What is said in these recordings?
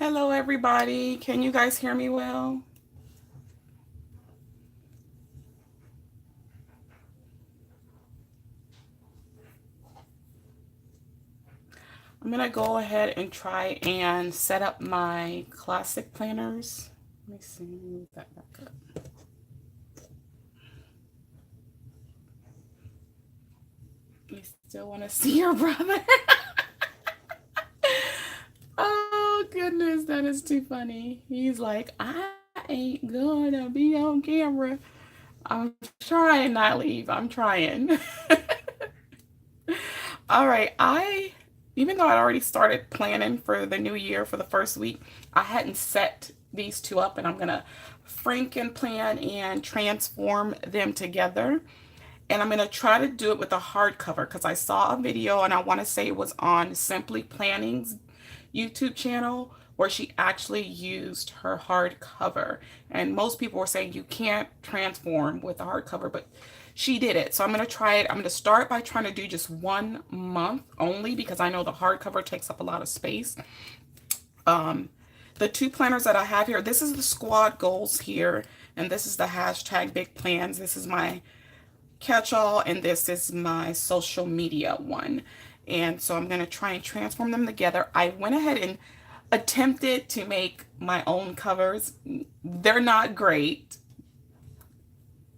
Hello, everybody. Can you guys hear me well? I'm going to go ahead and try and set up my classic planners. Let me see. Move that back up. You still want to see your brother? Oh, goodness. That is too funny. He's like, I ain't gonna be on camera. I'm trying not leave. I'm trying. All right. Even though I'd already started planning for the new year for the first week, I hadn't set these two up, and I'm going to Frankenplan and transform them together. And I'm going to try to do it with a hardcover because I saw a video, and I want to say it was on Simply Planning's YouTube channel where she actually used her hardcover. And most people were saying you can't transform with a hardcover, but she did it. So I'm going to try it. I'm going to start by trying to do just 1 month only because I know the hardcover takes up a lot of space. The two planners that I have here, this is the squad goals here, and this is the hashtag big plans. This is my catch-all, and this is my social media one. And so I'm going to try and transform them together. I went ahead and attempted to make my own covers. They're not great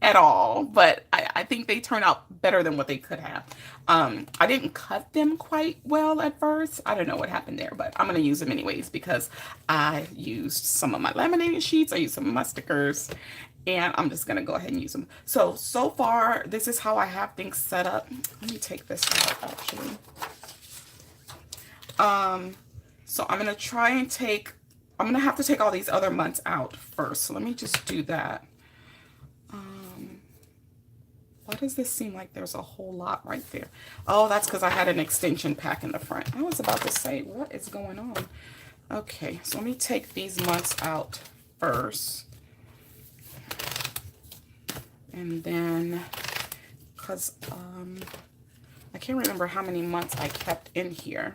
at all, but I think they turn out better than what they could have. I didn't cut them quite well at first. I don't know what happened there, but I'm going to use them anyways because I used some of my laminated sheets. I used some of my stickers, and I'm just going to go ahead and use them. So far, this is how I have things set up. Let me take this out, actually. So I'm going to try and I'm going to have to take all these other months out first. So let me just do that. Why does this seem like there's a whole lot right there? Oh, that's because I had an extension pack in the front. I was about to say, what is going on? Okay, so let me take these months out first. And then, because I can't remember how many months I kept in here.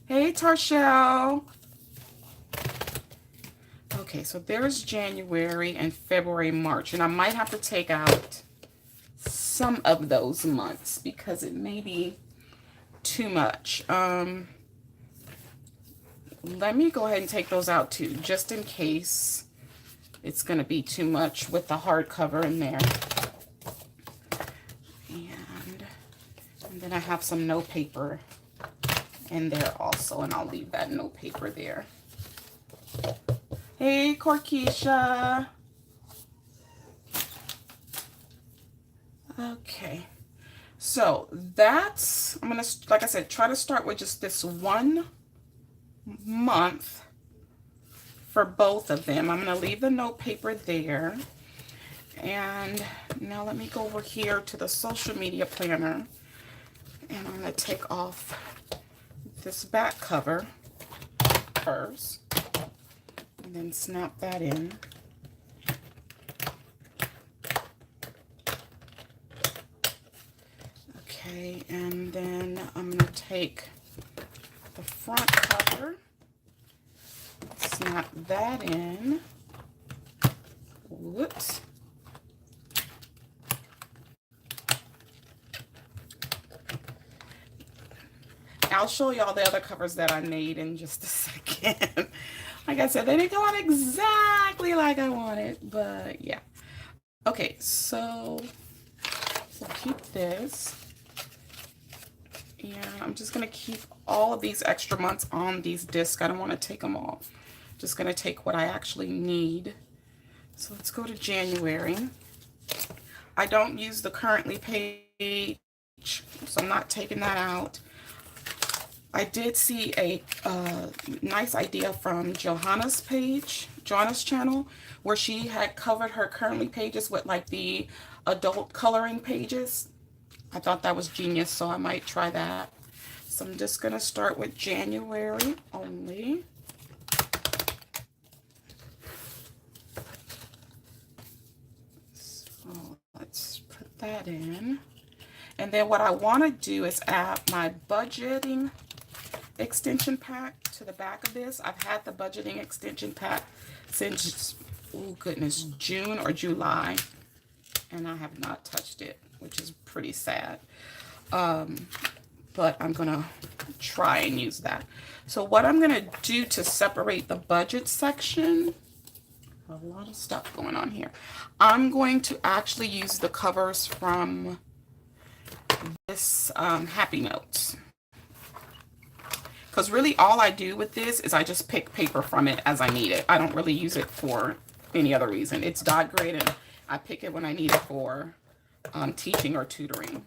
Hey, Tarshell. Okay, so there's January and February, March, and I might have to take out some of those months because it may be too much. Let me go ahead and take those out too, just in case it's going to be too much with the hardcover in there. And then I have some note paper in there also, and I'll leave that note paper there. Hey, Corkeisha. Okay. So that's, I'm going to, like I said, try to start with just this 1 month for both of them. I'm going to leave the note paper there. And now let me go over here to the social media planner. And I'm going to take off this back cover first. And then snap that in. Okay, and then I'm going to take the front cover, snap that in. Whoops. I'll show y'all the other covers that I made in just a second. Like I said, they didn't go out exactly like I wanted, but yeah. Okay, so keep this. And I'm just going to keep all of these extra months on these discs. I don't want to take them off. Just going to take what I actually need. So let's go to January. I don't use the currently page, so I'm not taking that out. I did see a nice idea from Johanna's page, Johanna's channel, where she had covered her currently pages with like the adult coloring pages. I thought that was genius, so I might try that. So I'm just going to start with January only. So let's put that in. And then what I want to do is add my budgeting extension pack to the back of this. I've had the budgeting extension pack since, oh goodness, June or July, and I have not touched it, which is pretty sad. But I'm gonna try and use that. So what I'm gonna do to separate the budget section, a lot of stuff going on here. I'm going to actually use the covers from this Happy Notes. Because really all I do with this is I just pick paper from it as I need it. I don't really use it for any other reason. It's dot grade and I pick it when I need it for teaching or tutoring.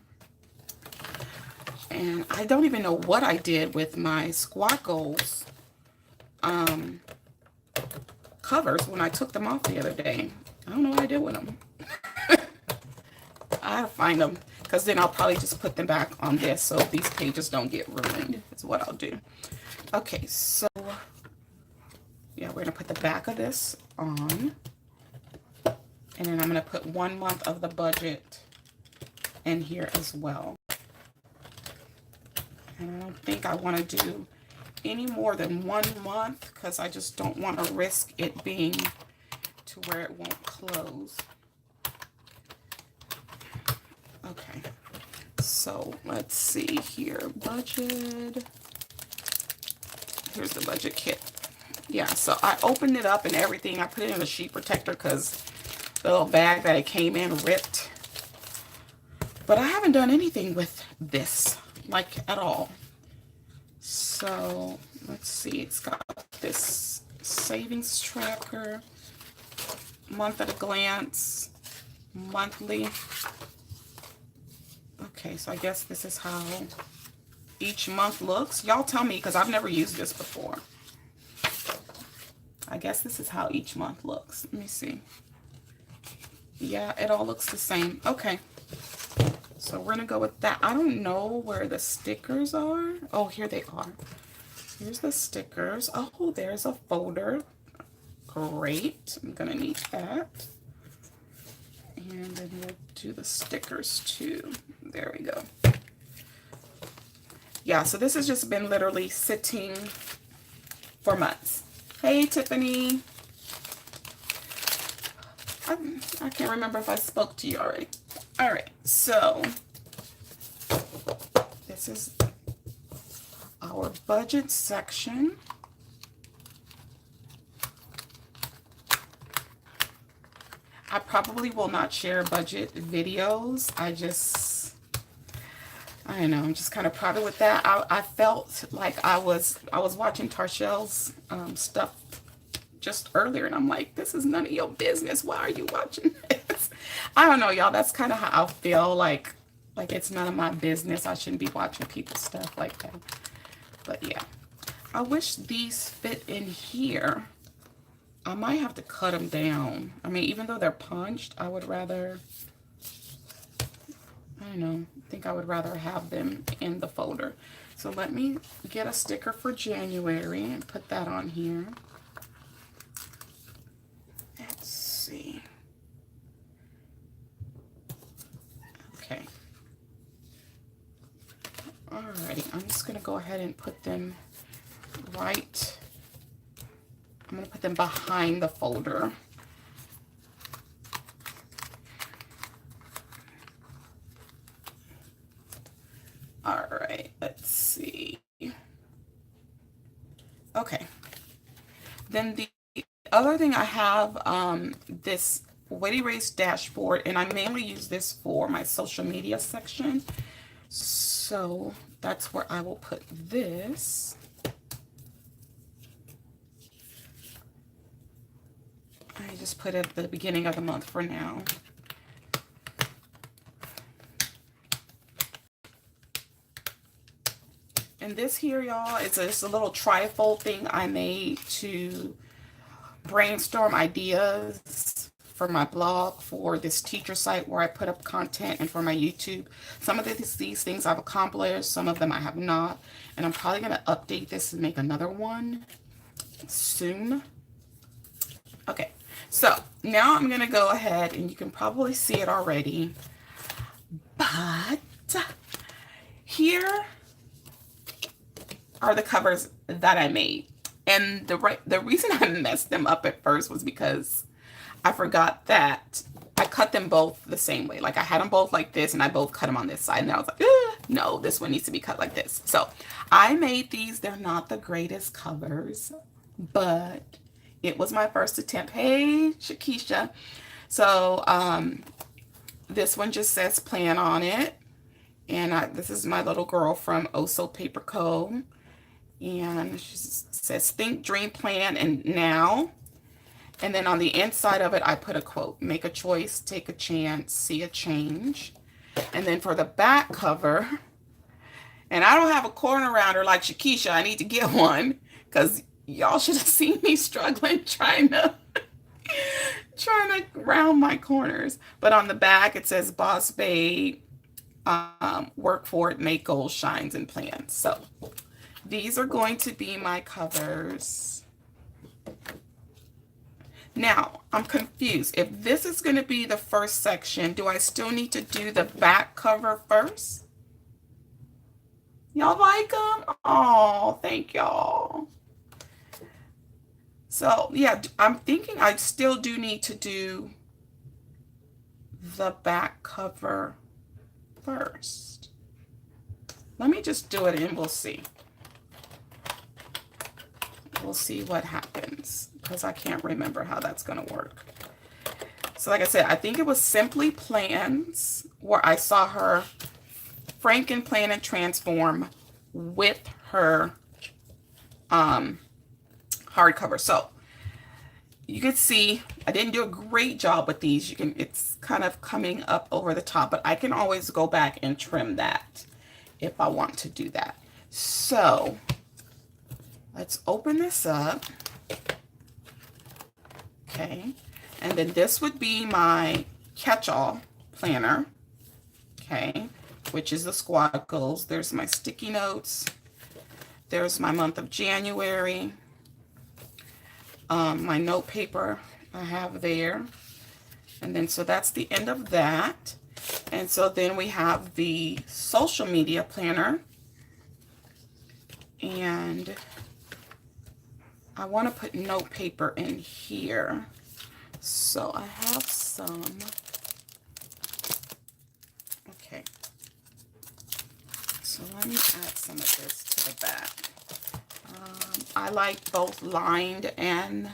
And I don't even know what I did with my squat goals covers when I took them off the other day. I don't know what I did with them. I have to find them, because then I'll probably just put them back on this so these pages don't get ruined. Is what I'll do. Okay, so yeah, we're gonna put the back of this on, and then I'm gonna put 1 month of the budget in here as well. And I don't think I want to do any more than 1 month, because I just don't want to risk it being to where it won't close. Okay, so let's see here. Budget. Here's the budget kit. Yeah, so I opened it up and everything. I put it in a sheet protector because the little bag that it came in ripped. But I haven't done anything with this, like, at all. So let's see, it's got this savings tracker, month at a glance, monthly. Okay, so I guess this is how each month looks. Y'all tell me, because I've never used this before. I guess this is how each month looks. Let me see. Yeah, it all looks the same. Okay. So we're gonna go with that. I don't know where the stickers are. Oh, here they are. Here's the stickers. Oh, there's a folder. Great. I'm gonna need that. And then we'll do the stickers too. There we go. Yeah, so this has just been literally sitting for months. Hey, Tiffany. I can't remember if I spoke to you already. All right, so this is our budget section. I probably will not share budget videos. I don't know, I'm just kind of proud of with that. I felt like I was watching Tarshel's stuff just earlier, and I'm like, this is none of your business. Why are you watching this? I don't know, y'all. That's kind of how I feel, like it's none of my business. I shouldn't be watching people's stuff like that. But yeah, I wish these fit in here. I might have to cut them down. I mean, even though they're punched, I would rather, I don't know, I think I would rather have them in the folder. So let me get a sticker for January and put that on here. Let's see. Okay. Alrighty, I'm just gonna go ahead and put them right. I'm gonna put them behind the folder. All right, let's see. Okay. Then the other thing I have, this weight erase dashboard, and I mainly use this for my social media section. So that's where I will put this. I just put it at the beginning of the month for now. And this here, y'all, it's a little trifold thing I made to brainstorm ideas for my blog, for this teacher site where I put up content, and for my YouTube. Some of these things I've accomplished, some of them I have not. And I'm probably going to update this and make another one soon. Okay, so now I'm going to go ahead, and you can probably see it already. But here are the covers that I made. And the reason I messed them up at first was because I forgot that I cut them both the same way. Like I had them both like this and I both cut them on this side. And I was like, no, this one needs to be cut like this. So I made these. They're not the greatest covers, but it was my first attempt. Hey, Shakisha. So this one just says plan on it. And this is my little girl from Oso Paper Co. And she says think, dream, plan, and now. And then on the inside of it, I put a quote: make a choice, take a chance, see a change. And then for the back cover, and I don't have a corner rounder like Shakisha, I need to get one because y'all should have seen me struggling trying to round my corners. But on the back, it says Boss Babe, work for it, make goals, shines, and plans. So these are going to be my covers. Now, I'm confused. If this is going to be the first section, do I still need to do the back cover first? Y'all like them? Oh, thank y'all. So, yeah, I'm thinking I still do need to do the back cover first. Let me just do it and we'll see. We'll see what happens because I can't remember how that's going to work. So like I said, I think it was Simply Plans where I saw her Frankenplan and transform with her hardcover. So you can see I didn't do a great job with these. It's kind of coming up over the top, but I can always go back and trim that if I want to do that. So let's open this up. Okay. And then this would be my catch-all planner. Okay. Which is the squad goals. There's my sticky notes. There's my month of January. My note paper I have there. And then so that's the end of that. And so then we have the social media planner. And I want to put note paper in here. So I have some. Okay. So let me add some of this to the back. I like both lined and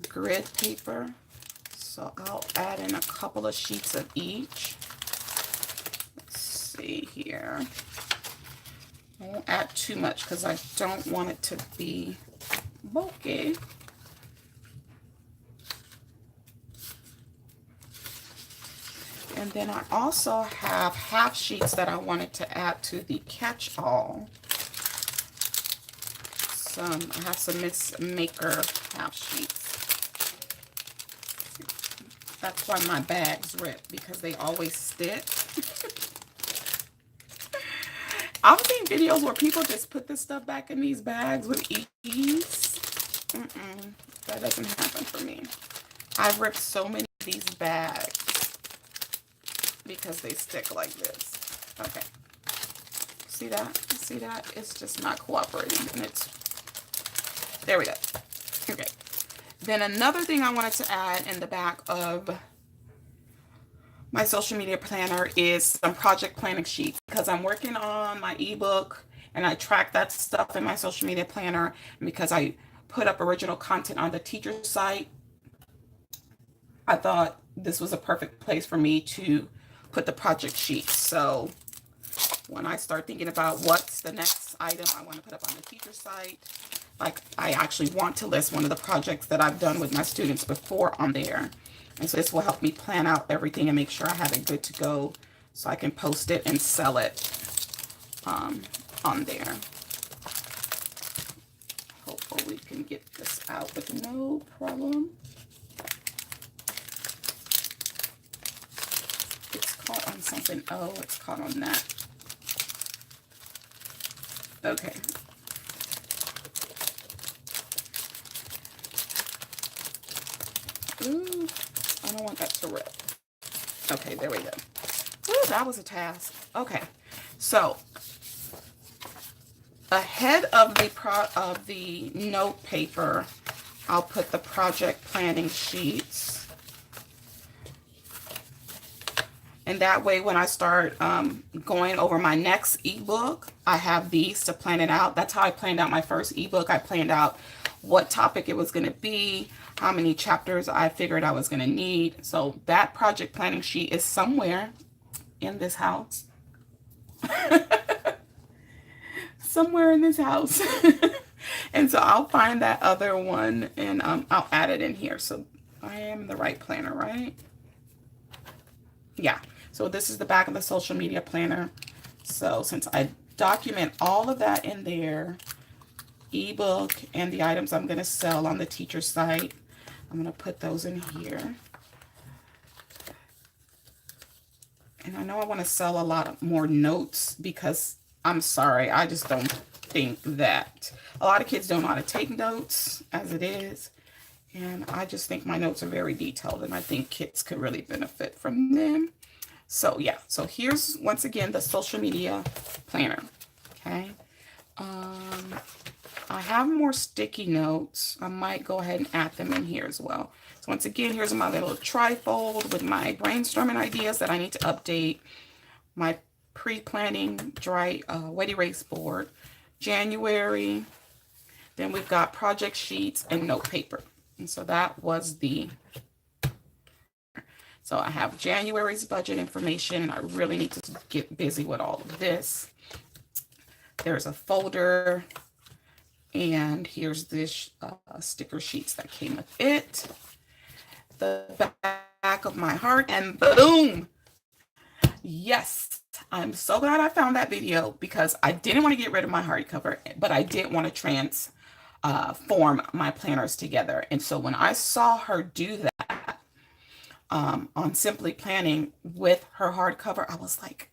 grid paper. So I'll add in a couple of sheets of each. Let's see here. I won't add too much because I don't want it to be bulky. And then I also have half sheets that I wanted to add to the catch-all. I have some Miss Maker half sheets. That's why my bags rip, because they always stick. I've seen videos where people just put this stuff back in these bags with ease. That doesn't happen for me. I've ripped so many of these bags because they stick like this. Okay. See that? See that? It's just not cooperating. And there we go. Okay. Then another thing I wanted to add in the back of my social media planner is some project planning sheets, because I'm working on my ebook and I track that stuff in my social media planner. And because I put up original content on the teacher site, I thought this was a perfect place for me to put the project sheets. So when I start thinking about what's the next item I want to put up on the teacher site, like I actually want to list one of the projects that I've done with my students before on there. And so this will help me plan out everything and make sure I have it good to go so I can post it and sell it on there. Hopefully we can get this out with no problem. It's caught on something. Oh, it's caught on that. Okay. Ooh, I don't want that to rip. Okay, there we go. Ooh, that was a task. Okay, so ahead of the note paper, I'll put the project planning sheets. And that way, when I start going over my next ebook, I have these to plan it out. That's how I planned out my first ebook. I planned out what topic it was going to be, how many chapters I figured I was going to need. So that project planning sheet is somewhere in this house. Somewhere in this house. And so I'll find that other one and I'll add it in here. So I am the right planner, right? Yeah. So this is the back of the social media planner. So since I document all of that in there, ebook and the items I'm going to sell on the teacher site, I'm going to put those in here. And I know I want to sell a lot more notes because I'm sorry, I just don't think that a lot of kids don't know how to take notes as it is. And I just think my notes are very detailed and I think kids could really benefit from them. So yeah, so here's once again the social media planner. Okay. I have more sticky notes. I might go ahead and add them in here as well. So once again, here's my little trifold with my brainstorming ideas that I need to update. My pre-planning dry wet erase board. January. Then we've got project sheets and note paper. And so that was the... So I have January's budget information, and I really need to get busy with all of this. There's a folder, and here's this sticker sheets that came with it. The back of my heart, and boom! Yes, I'm so glad I found that video because I didn't want to get rid of my hardcover, but I did want to transform my planners together. And so when I saw her do that, on Simply Planning with her hardcover, I was like,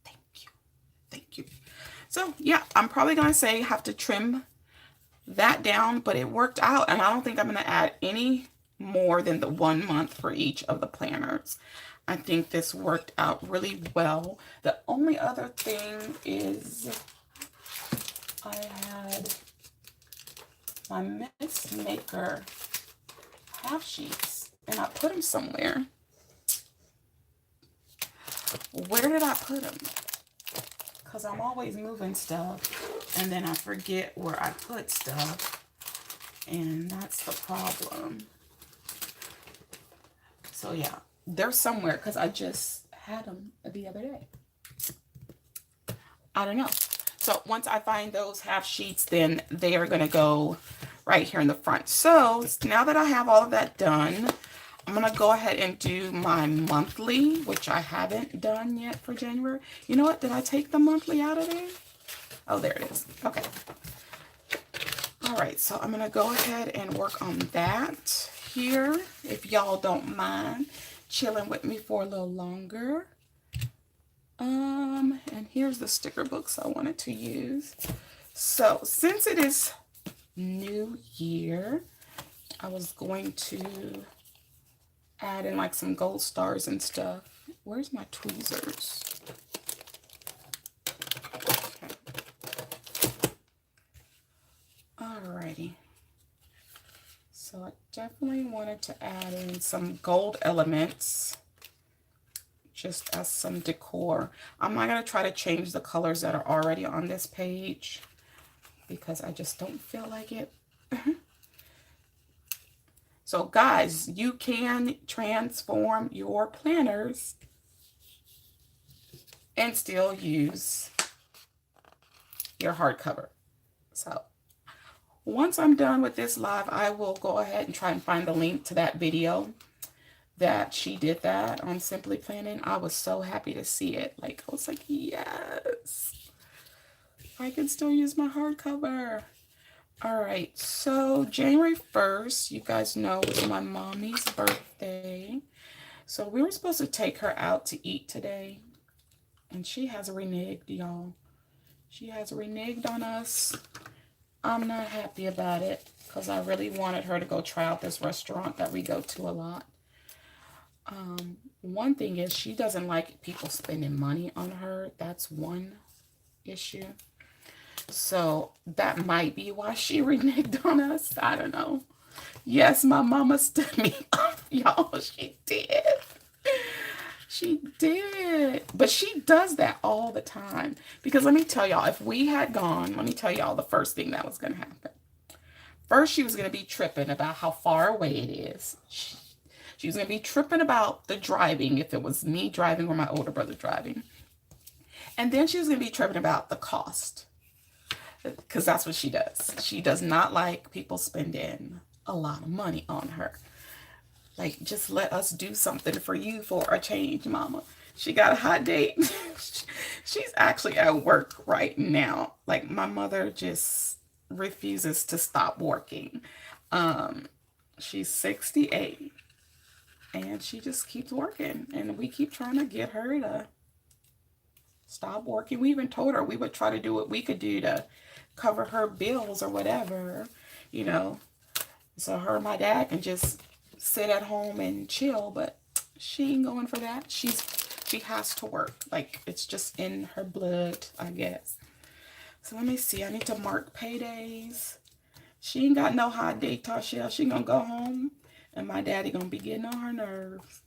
thank you, thank you. So yeah, I'm probably going to say have to trim that down, but it worked out. And I don't think I'm going to add any more than the 1 month for each of the planners. I think this worked out really well. The only other thing is I had my Miss Maker half sheets. And I put them somewhere. Where did I put them? Because I'm always moving stuff. And then I forget where I put stuff. And that's the problem. So yeah, they're somewhere because I just had them the other day. I don't know. So once I find those half sheets, then they are going to go right here in the front. So now that I have all of that done, I'm going to go ahead and do my monthly, which I haven't done yet for January. You know what? Did I take the monthly out of there? Oh, there it is. Okay. All right. So I'm going to go ahead and work on that here, if y'all don't mind chilling with me for a little longer. And here's the sticker books I wanted to use. So since it is New Year, I was going to add in like some gold stars and stuff. Where's my tweezers? Okay. Alrighty. So I definitely wanted to add in some gold elements just as some decor. I'm not going to try to change the colors that are already on this page because I just don't feel like it. So guys, you can transform your planners and still use your hardcover. So once I'm done with this live, I will go ahead and try and find the link to that video that she did that on Simply Planning. I was so happy to see it. Like, I was like, yes, I can still use my hardcover. All right, so January 1st, you guys know, was my mommy's birthday. So we were supposed to take her out to eat today, and she has reneged, y'all. She has reneged on us. I'm not happy about it because I really wanted her to go try out this restaurant that we go to a lot. One thing is she doesn't like people spending money on her. That's one issue. So that might be why she reneged on us. I don't know. Yes, my mama stood me up, y'all. She did. She did. But she does that all the time. Because let me tell y'all, if we had gone, let me tell y'all the first thing that was going to happen. First, she was going to be tripping about how far away it is. She was going to be tripping about the driving, if it was me driving or my older brother driving. And then she was going to be tripping about the cost. Because that's what she does. She does not like people spending a lot of money on her. Like, just let us do something for you for a change, mama. She got a hot date. She's actually at work right now. Like, my mother just refuses to stop working. She's 68 and she just keeps working, and we keep trying to get her to stop working. We even told her we would try to do what we could do to cover her bills or whatever, you know, so her and my dad can just sit at home and chill. But she ain't going for that. She has to work. Like, it's just in her blood, I guess. So let me see. I need to mark paydays. She ain't got no hot date, Tasha. She gonna go home and my daddy gonna be getting on her nerves.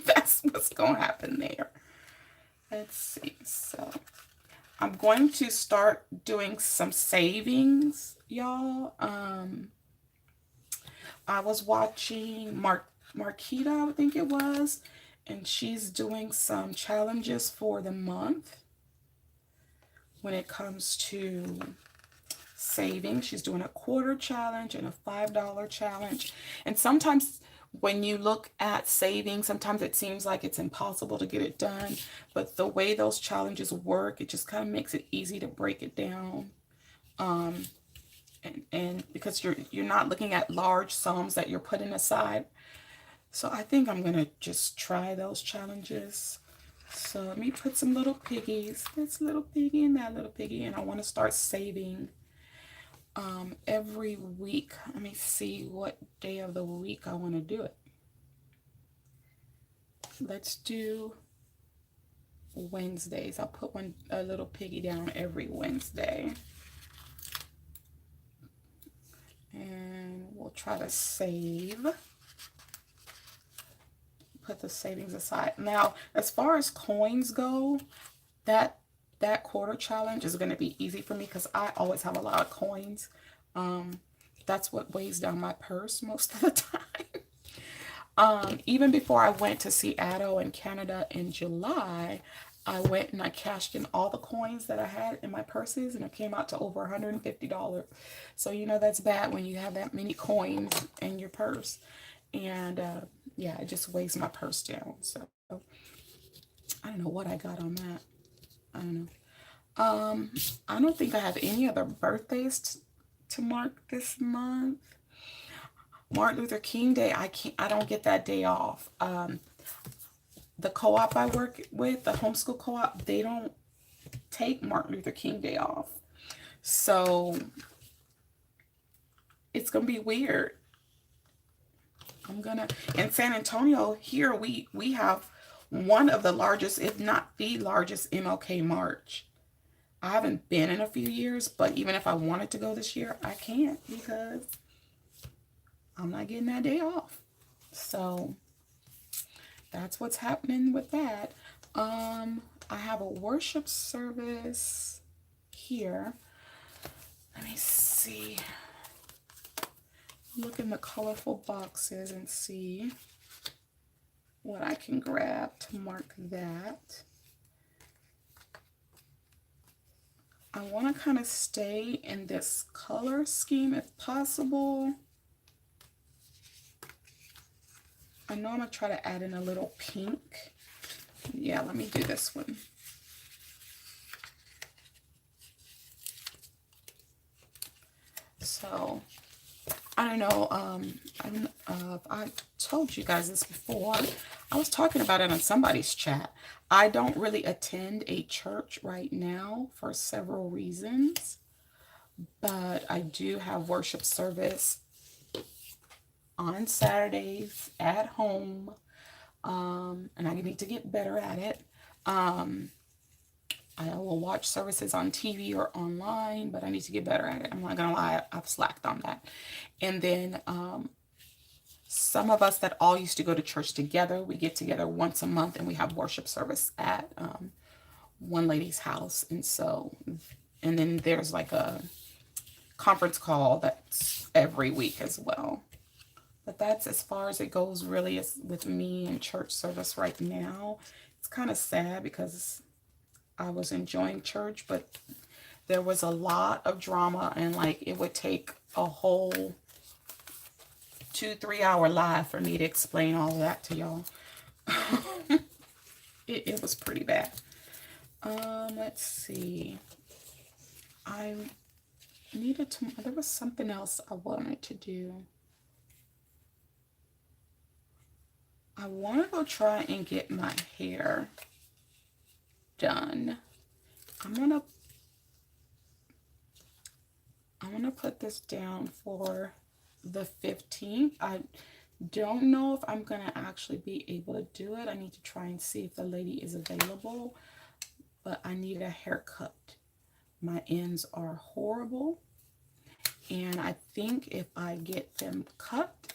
That's what's gonna happen there. Let's see. So I'm going to start doing some savings, y'all. I was watching Marquita, I think it was, and she's doing some challenges for the month when it comes to saving. She's doing a quarter challenge and a $5 challenge. And sometimes when you look at saving, sometimes it seems like it's impossible to get it done. But the way those challenges work, it just kind of makes it easy to break it down. And because you're not looking at large sums that you're putting aside. So I think I'm gonna just try those challenges. So let me put some little piggies, this little piggy and that little piggy, and I want to start saving every week. Let me see what day of the week I want to do it. Let's do Wednesdays. I'll put a little piggy down every Wednesday. And we'll try to save. Put the savings aside. Now, as far as coins go, that quarter challenge is going to be easy for me because I always have a lot of coins. That's what weighs down my purse most of the time. Even before I went to Seattle and Canada in July, I went and I cashed in all the coins that I had in my purses, and it came out to over $150. So, you know, that's bad when you have that many coins in your purse. And yeah, it just weighs my purse down. So I don't know what I got on that. I don't know. I don't think I have any other birthdays to mark this month. Martin Luther King Day, I don't get that day off. The co-op I work with, the homeschool co-op, they don't take Martin Luther King Day off. So it's going to be weird. In San Antonio, here we have one of the largest, if not the largest, MLK March. I haven't been in a few years, but even if I wanted to go this year, I can't because I'm not getting that day off. So that's what's happening with that. I have a worship service here. Let me see. Look in the colorful boxes and see what I can grab to mark that. I want to kind of stay in this color scheme if possible. I know I'm going to try to add in a little pink. Yeah, let me do this one. So, I don't know, I told you guys this before. I was talking about it on somebody's chat. I don't really attend a church right now for several reasons, but I do have worship service on Saturdays at home, and I need to get better at it. I will watch services on TV or online, but I need to get better at it. I'm not gonna lie, I've slacked on that. And then some of us that all used to go to church together, we get together once a month and we have worship service at one lady's house. And so, and then there's like a conference call that's every week as well. But that's as far as it goes really is with me and church service right now. It's kind of sad because I was enjoying church, but there was a lot of drama, and like it would take a whole 2-3 hour live for me to explain all of that to y'all. It was pretty bad. Let's see. I needed to, there was something else I wanted to do. I want to go try and get my hair done. I'm gonna put this down for the 15th. I don't know if I'm gonna actually be able to do it. I need to try and see if the lady is available, but I need a haircut. My ends are horrible, and I think if I get them cut,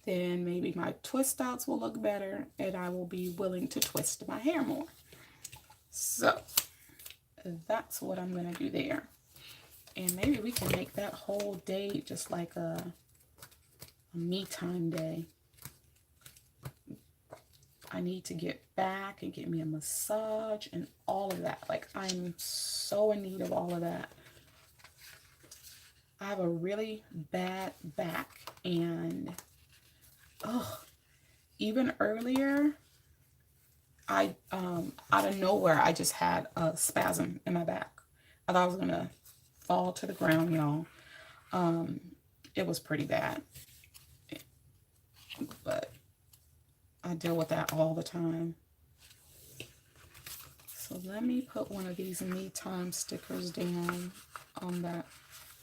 then maybe my twist outs will look better and I will be willing to twist my hair more. So that's what I'm gonna do there. And maybe we can make that whole day just like a me time day. I need to get back and get me a massage and all of that. Like, I'm so in need of all of that. I have a really bad back, and even earlier, I out of nowhere, I just had a spasm in my back. I thought I was gonna fall to the ground, y'all. It was pretty bad, but I deal with that all the time. So let me put one of these me time stickers down on that.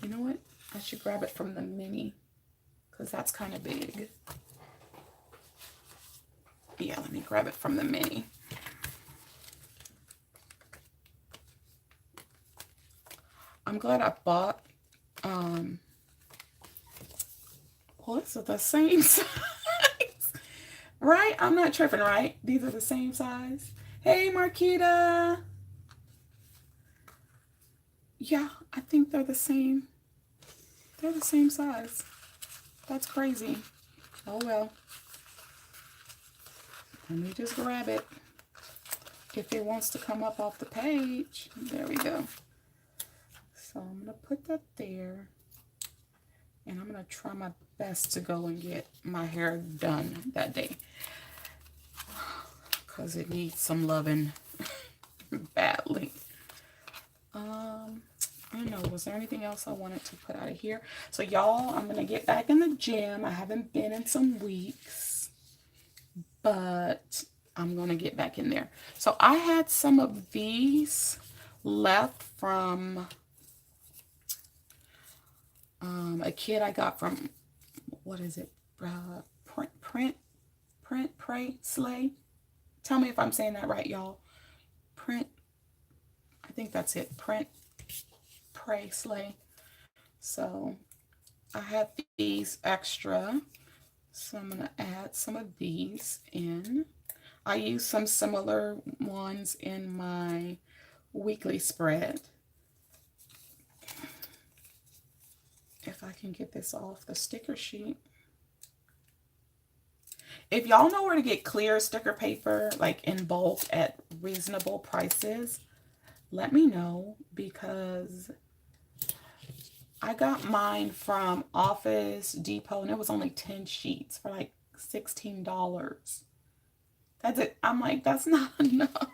You know what? I should grab it from the mini because that's kind of big. Yeah, let me grab it from the mini. I'm glad I bought, well, this is the same size, right? I'm not tripping, right? These are the same size. Hey, Marquita. Yeah, I think they're the same. They're the same size. That's crazy. Oh, well. Let me just grab it. If it wants to come up off the page, there we go. So I'm going to put that there. And I'm going to try my best to go and get my hair done that day. Because it needs some loving badly. I don't know. Was there anything else I wanted to put out of here? So y'all, I'm going to get back in the gym. I haven't been in some weeks. But I'm going to get back in there. So I had some of these left from a kit I got from, what is it? Pray, Slay. Tell me if I'm saying that right, y'all. I think that's it. Pray, Slay. So I have these extra. So I'm going to add some of these in. I use some similar ones in my weekly spread. If I can get this off the sticker sheet. If y'all know where to get clear sticker paper, like in bulk at reasonable prices, let me know, because I got mine from Office Depot and it was only 10 sheets for like $16. That's it. I'm like, that's not enough.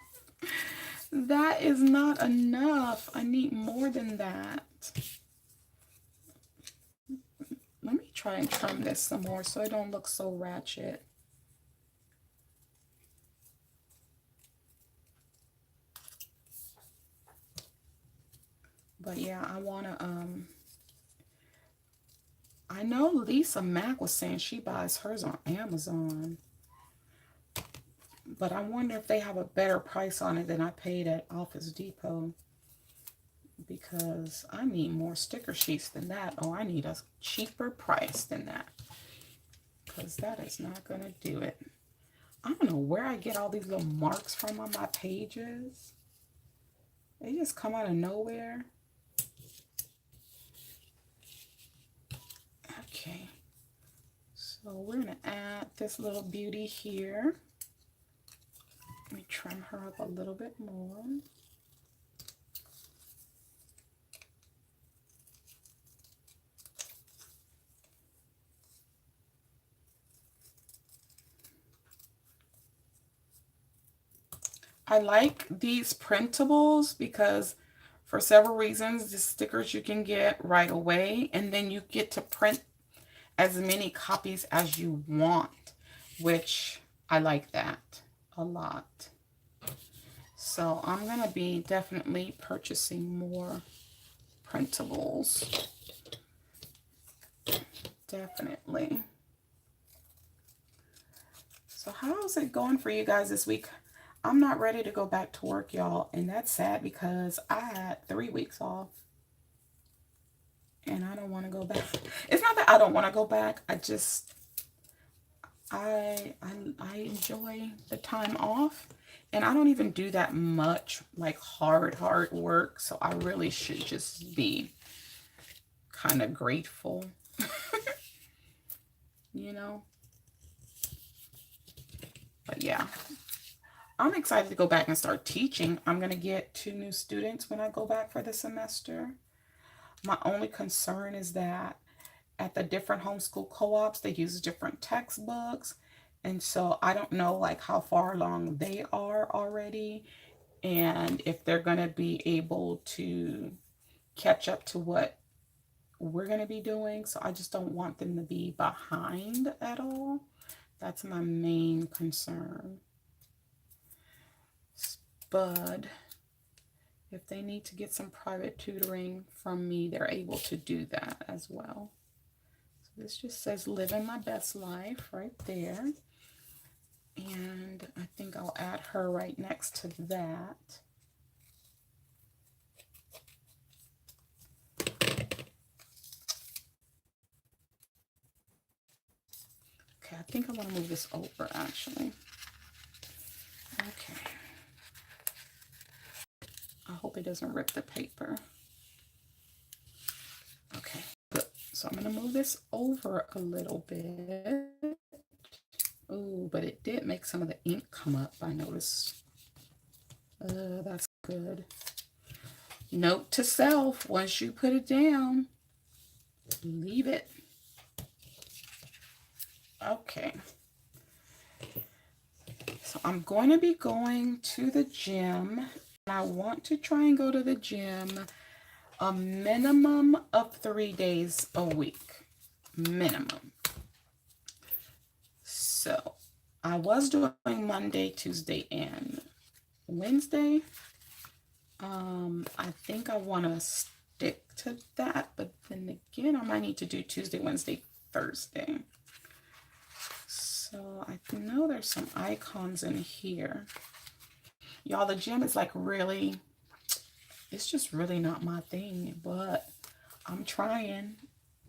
That is not enough. I need more than that. Let me try and trim this some more so it don't look so ratchet. But yeah, I want to, I know Lisa Mack was saying she buys hers on Amazon. But I wonder if they have a better price on it than I paid at Office Depot, because I need more sticker sheets than that. Oh, I need a cheaper price than that, because that is not going to do it. I don't know where I get all these little marks from on my pages. They just come out of nowhere. Okay, so we're going to add this little beauty here. Let me trim her up a little bit more. I like these printables because for several reasons, the stickers you can get right away, and then you get to print as many copies as you want, which I like that a lot. So I'm going to be definitely purchasing more printables. Definitely. So how's it going for you guys this week? I'm not ready to go back to work, y'all, and that's sad because I had 3 weeks off and I don't want to go back. It's not that I don't want to go back. I just I enjoy the time off, and I don't even do that much like hard work, so I really should just be kind of grateful. You know? But yeah, I'm excited to go back and start teaching. I'm going to get 2 new students when I go back for the semester. My only concern is that at the different homeschool co-ops, they use different textbooks. And so I don't know like how far along they are already, and if they're going to be able to catch up to what we're going to be doing. So I just don't want them to be behind at all. That's my main concern. But if they need to get some private tutoring from me, they're able to do that as well. So this just says living my best life right there. And I think I'll add her right next to that. Okay, I think I want to move this over actually. Okay. I hope it doesn't rip the paper. Okay, good. So I'm going to move this over a little bit. Oh, but it did make some of the ink come up, I noticed. That's good. Note to self, once you put it down, leave it. Okay. So I'm going to be going to the gym. I want to try and go to the gym a minimum of 3 days a week. Minimum. So I was doing Monday, Tuesday, and Wednesday. I think I want to stick to that, but then again, I might need to do Tuesday, Wednesday, Thursday. So I know there's some icons in here. Y'all, the gym is like really, it's just really not my thing, but I'm trying.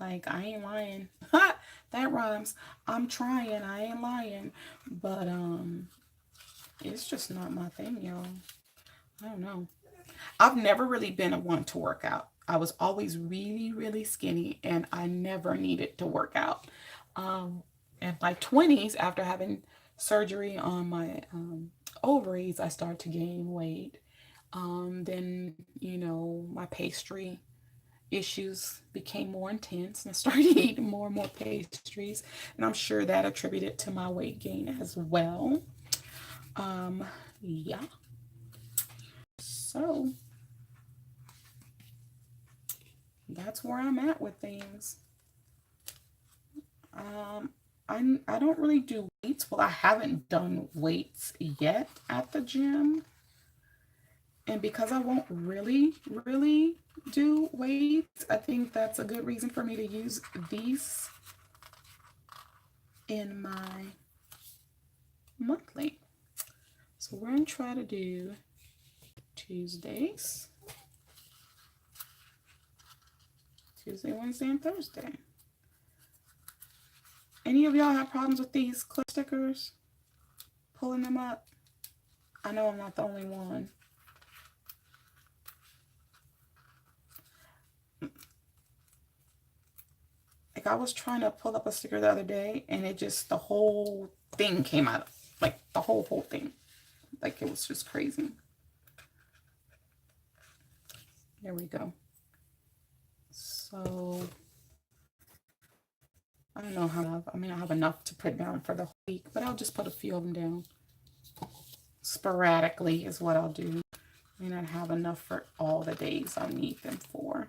Like, I ain't lying. That rhymes. I'm trying. I ain't lying. But it's just not my thing, y'all. I don't know. I've never really been a one to work out. I was always really skinny, and I never needed to work out. In my 20s, after having surgery on my ovaries, I started to gain weight. Then, you know, my pastry issues became more intense, and I started eating more and more pastries, and I'm sure that attributed to my weight gain as well. Yeah. So that's where I'm at with things. I don't really do weights. Well, I haven't done weights yet at the gym. And because I won't really do weights, I think that's a good reason for me to use these in my monthly. So we're going to try to do Tuesdays. Tuesday, Wednesday, and Thursday. Any of y'all have problems with these clip stickers? Pulling them up? I know I'm not the only one. Like, I was trying to pull up a sticker the other day, and it just, the whole thing came out. Like, the whole thing. Like, it was just crazy. There we go. So, I don't know how, I mean, I have enough to put down for the whole week, but I'll just put a few of them down. Sporadically is what I'll do. I may not have enough for all the days I need them for.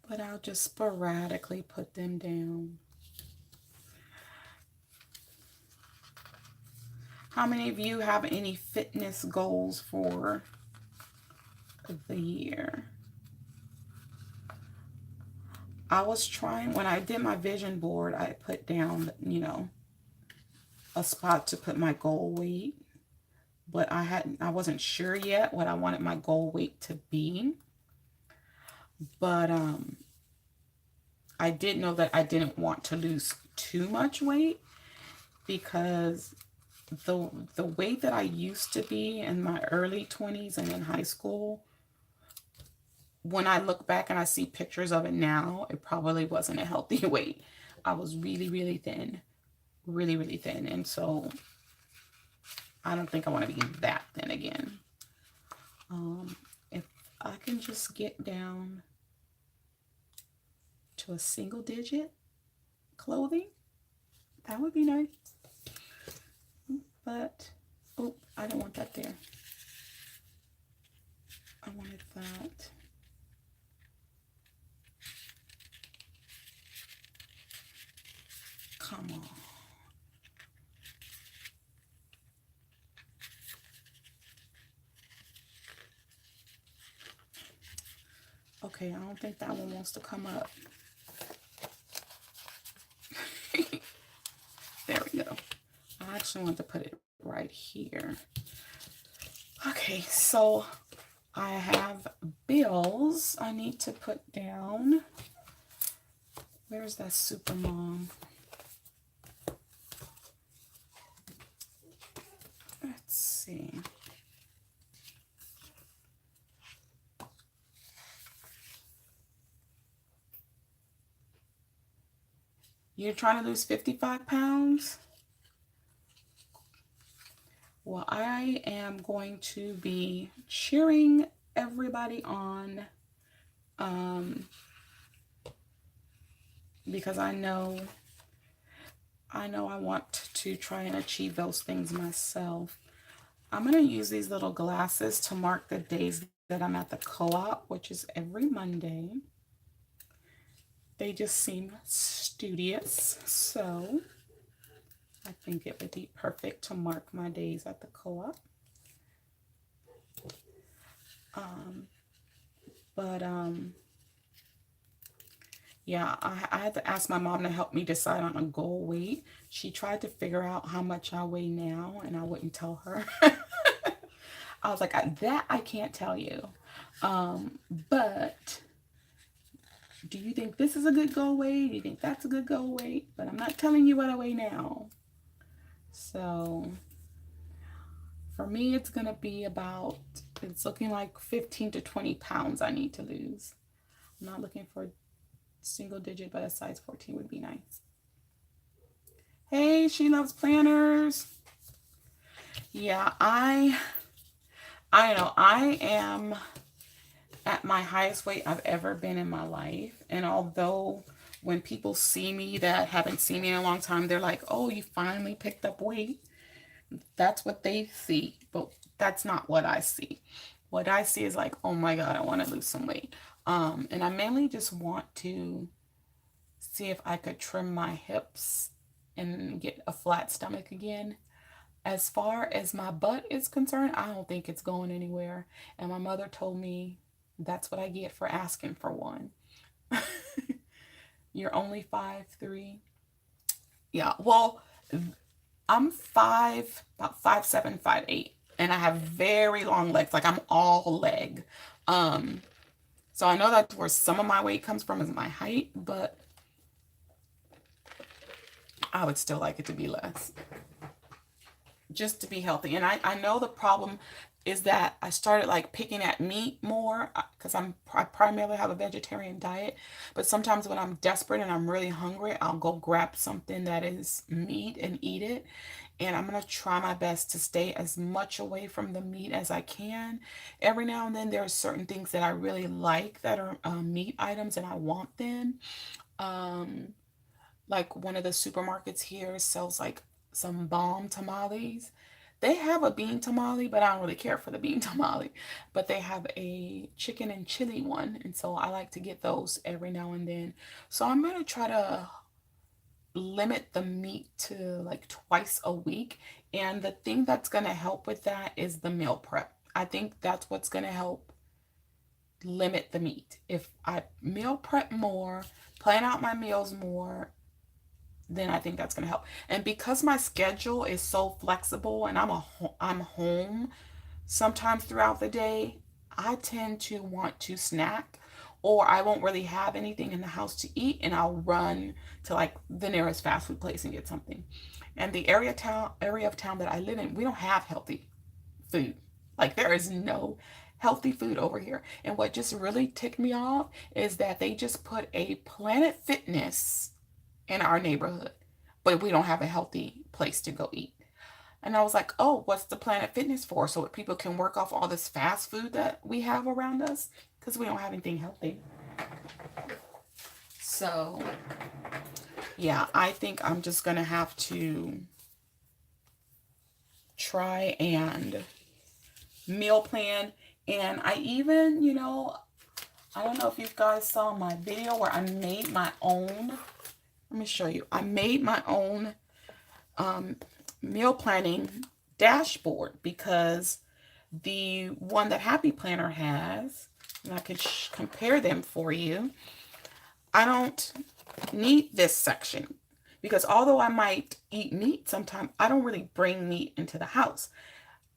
But I'll just sporadically put them down. How many of you have any fitness goals for the year? I was trying, when I did my vision board, I put down, you know, a spot to put my goal weight. But I wasn't sure yet what I wanted my goal weight to be. But I did know that I didn't want to lose too much weight, because the weight that I used to be in my early 20s and in high school, when I look back and I see pictures of it now, it probably wasn't a healthy weight. I was really, really thin. Really, really thin. And so I don't think I want to be that thin again. If I can just get down to a single digit clothing, that would be nice. But, oh, I don't want that there. I wanted that. Come on. Okay, I don't think that one wants to come up. There we go. I actually want to put it right here. Okay, so I have bills I need to put down. Where's that super mom? Let's see. You're trying to lose 55 pounds? Well, I am going to be cheering everybody on, because I know I want to try and achieve those things myself. I'm going to use these little glasses to mark the days that I'm at the co-op, which is every Monday. They just seem studious, so I think it would be perfect to mark my days at the co-op. Yeah, I had to ask my mom to help me decide on a goal weight. She tried to figure out how much I weigh now, and I wouldn't tell her. I was like, that I can't tell you. But do you think this is a good goal weight? Do you think that's a good goal weight? But I'm not telling you what I weigh now. So for me, it's going to be about, it's looking like 15 to 20 pounds I need to lose. I'm not looking for a single digit, but a size 14 would be nice. Hey, she loves planners. Yeah, I know I am at my highest weight I've ever been in my life. And although when people see me that haven't seen me in a long time, they're like, oh, you finally picked up weight. That's what they see, but that's not what I see. What I see is like, oh my God, I want to lose some weight. And I mainly just want to see if I could trim my hips and get a flat stomach again. As far as my butt is concerned, I don't think it's going anywhere. And my mother told me that's what I get for asking for one. You're only 5'3". Yeah, well, I'm about 5'7", 5'8", and I have very long legs. Like I'm all leg. So I know that's where some of my weight comes from is my height, but I would still like it to be less, just to be healthy. And I know the problem is that I started like picking at meat more because I primarily have a vegetarian diet. But sometimes when I'm desperate and I'm really hungry, I'll go grab something that is meat and eat it. And I'm going to try my best to stay as much away from the meat as I can. Every now and then there are certain things that I really like that are meat items and I want them. Um, like one of the supermarkets here sells like some bomb tamales. They have a bean tamale, but I don't really care for the bean tamale. But they have a chicken and chili one, and so I like to get those every now and then. So I'm gonna try to limit the meat to like twice a week. And the thing that's gonna help with that is the meal prep. I think that's what's gonna help limit the meat. If I meal prep more, plan out my meals more, then I think that's going to help. And because my schedule is so flexible and I'm home sometimes throughout the day, I tend to want to snack, or I won't really have anything in the house to eat and I'll run to like the nearest fast food place and get something. And the area of town that I live in, we don't have healthy food. Like there is no healthy food over here. And what just really ticked me off is that they just put a Planet Fitness in our neighborhood, but we don't have a healthy place to go eat. And I was like, oh, what's the Planet Fitness for? So that people can work off all this fast food that we have around us because we don't have anything healthy. So, yeah, I think I'm just going to have to try and meal plan. And I even, I don't know if you guys saw my video where I made my own. Let me show you. I made my own meal planning dashboard because the one that Happy Planner has, and I can compare them for you, I don't need this section because although I might eat meat sometimes, I don't really bring meat into the house.